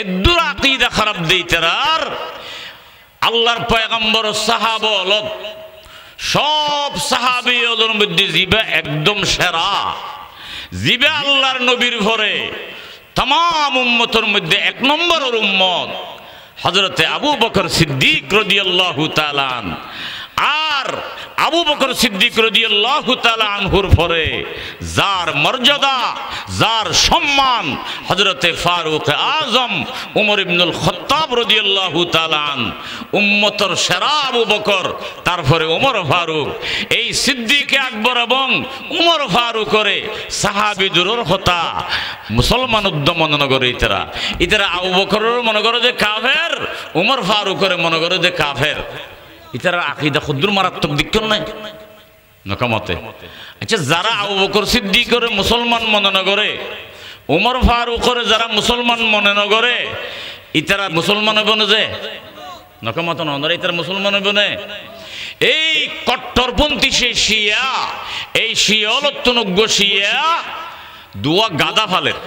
এদ্দুর আকীদা খারাপ দেইতার আল্লাহর পয়গম্বর সাহাবা হলত, সব সাহাবী হলোর মধ্যে জিবা একদম সেরা। জিবা আল্লাহর নবীর ঘরে तमाम उम्मतर मध्य एक नम्बर उम्मत हजरत आबू बकर सिद्दीक रदियल्लाहु ताआला आर आबू बकर सिद्दीक रदियल्लाहु ताआला आनहुर परे जार मर्यादा जार सम्मान हजरत फारूक आजम उमर इब्नुल खत्ताब रदियल्लाहु ताआला उम्मतर सेरा आबू बकर तारपरे उमर फारूक এই সিদ্দিক আকবর এবং উমর ফারুকরে সাহাবী দুরর কথা মুসলমান উদ্যম মনে করে ইতারা আবু বকরের মনে করে যে কাফের উমর ফারুকরে মনে করে যে কাফের ইতারা আকীদা খুদ্দুর মারাত্মক দিক নাই নকামতে আচ্ছা যারা আবু বকর সিদ্দিকরে মুসলমান মনে করে উমর ফারুকরে যারা মুসলমান মনে করে ইতারা মুসলমান বনে যে নকামত নরে ইতারা মুসলমান বনে এই কট্টরপন্থী সেই শিয়া এই শিয়া লত্তনজ্ঞ শিয়া দুয়া গাদা ফালের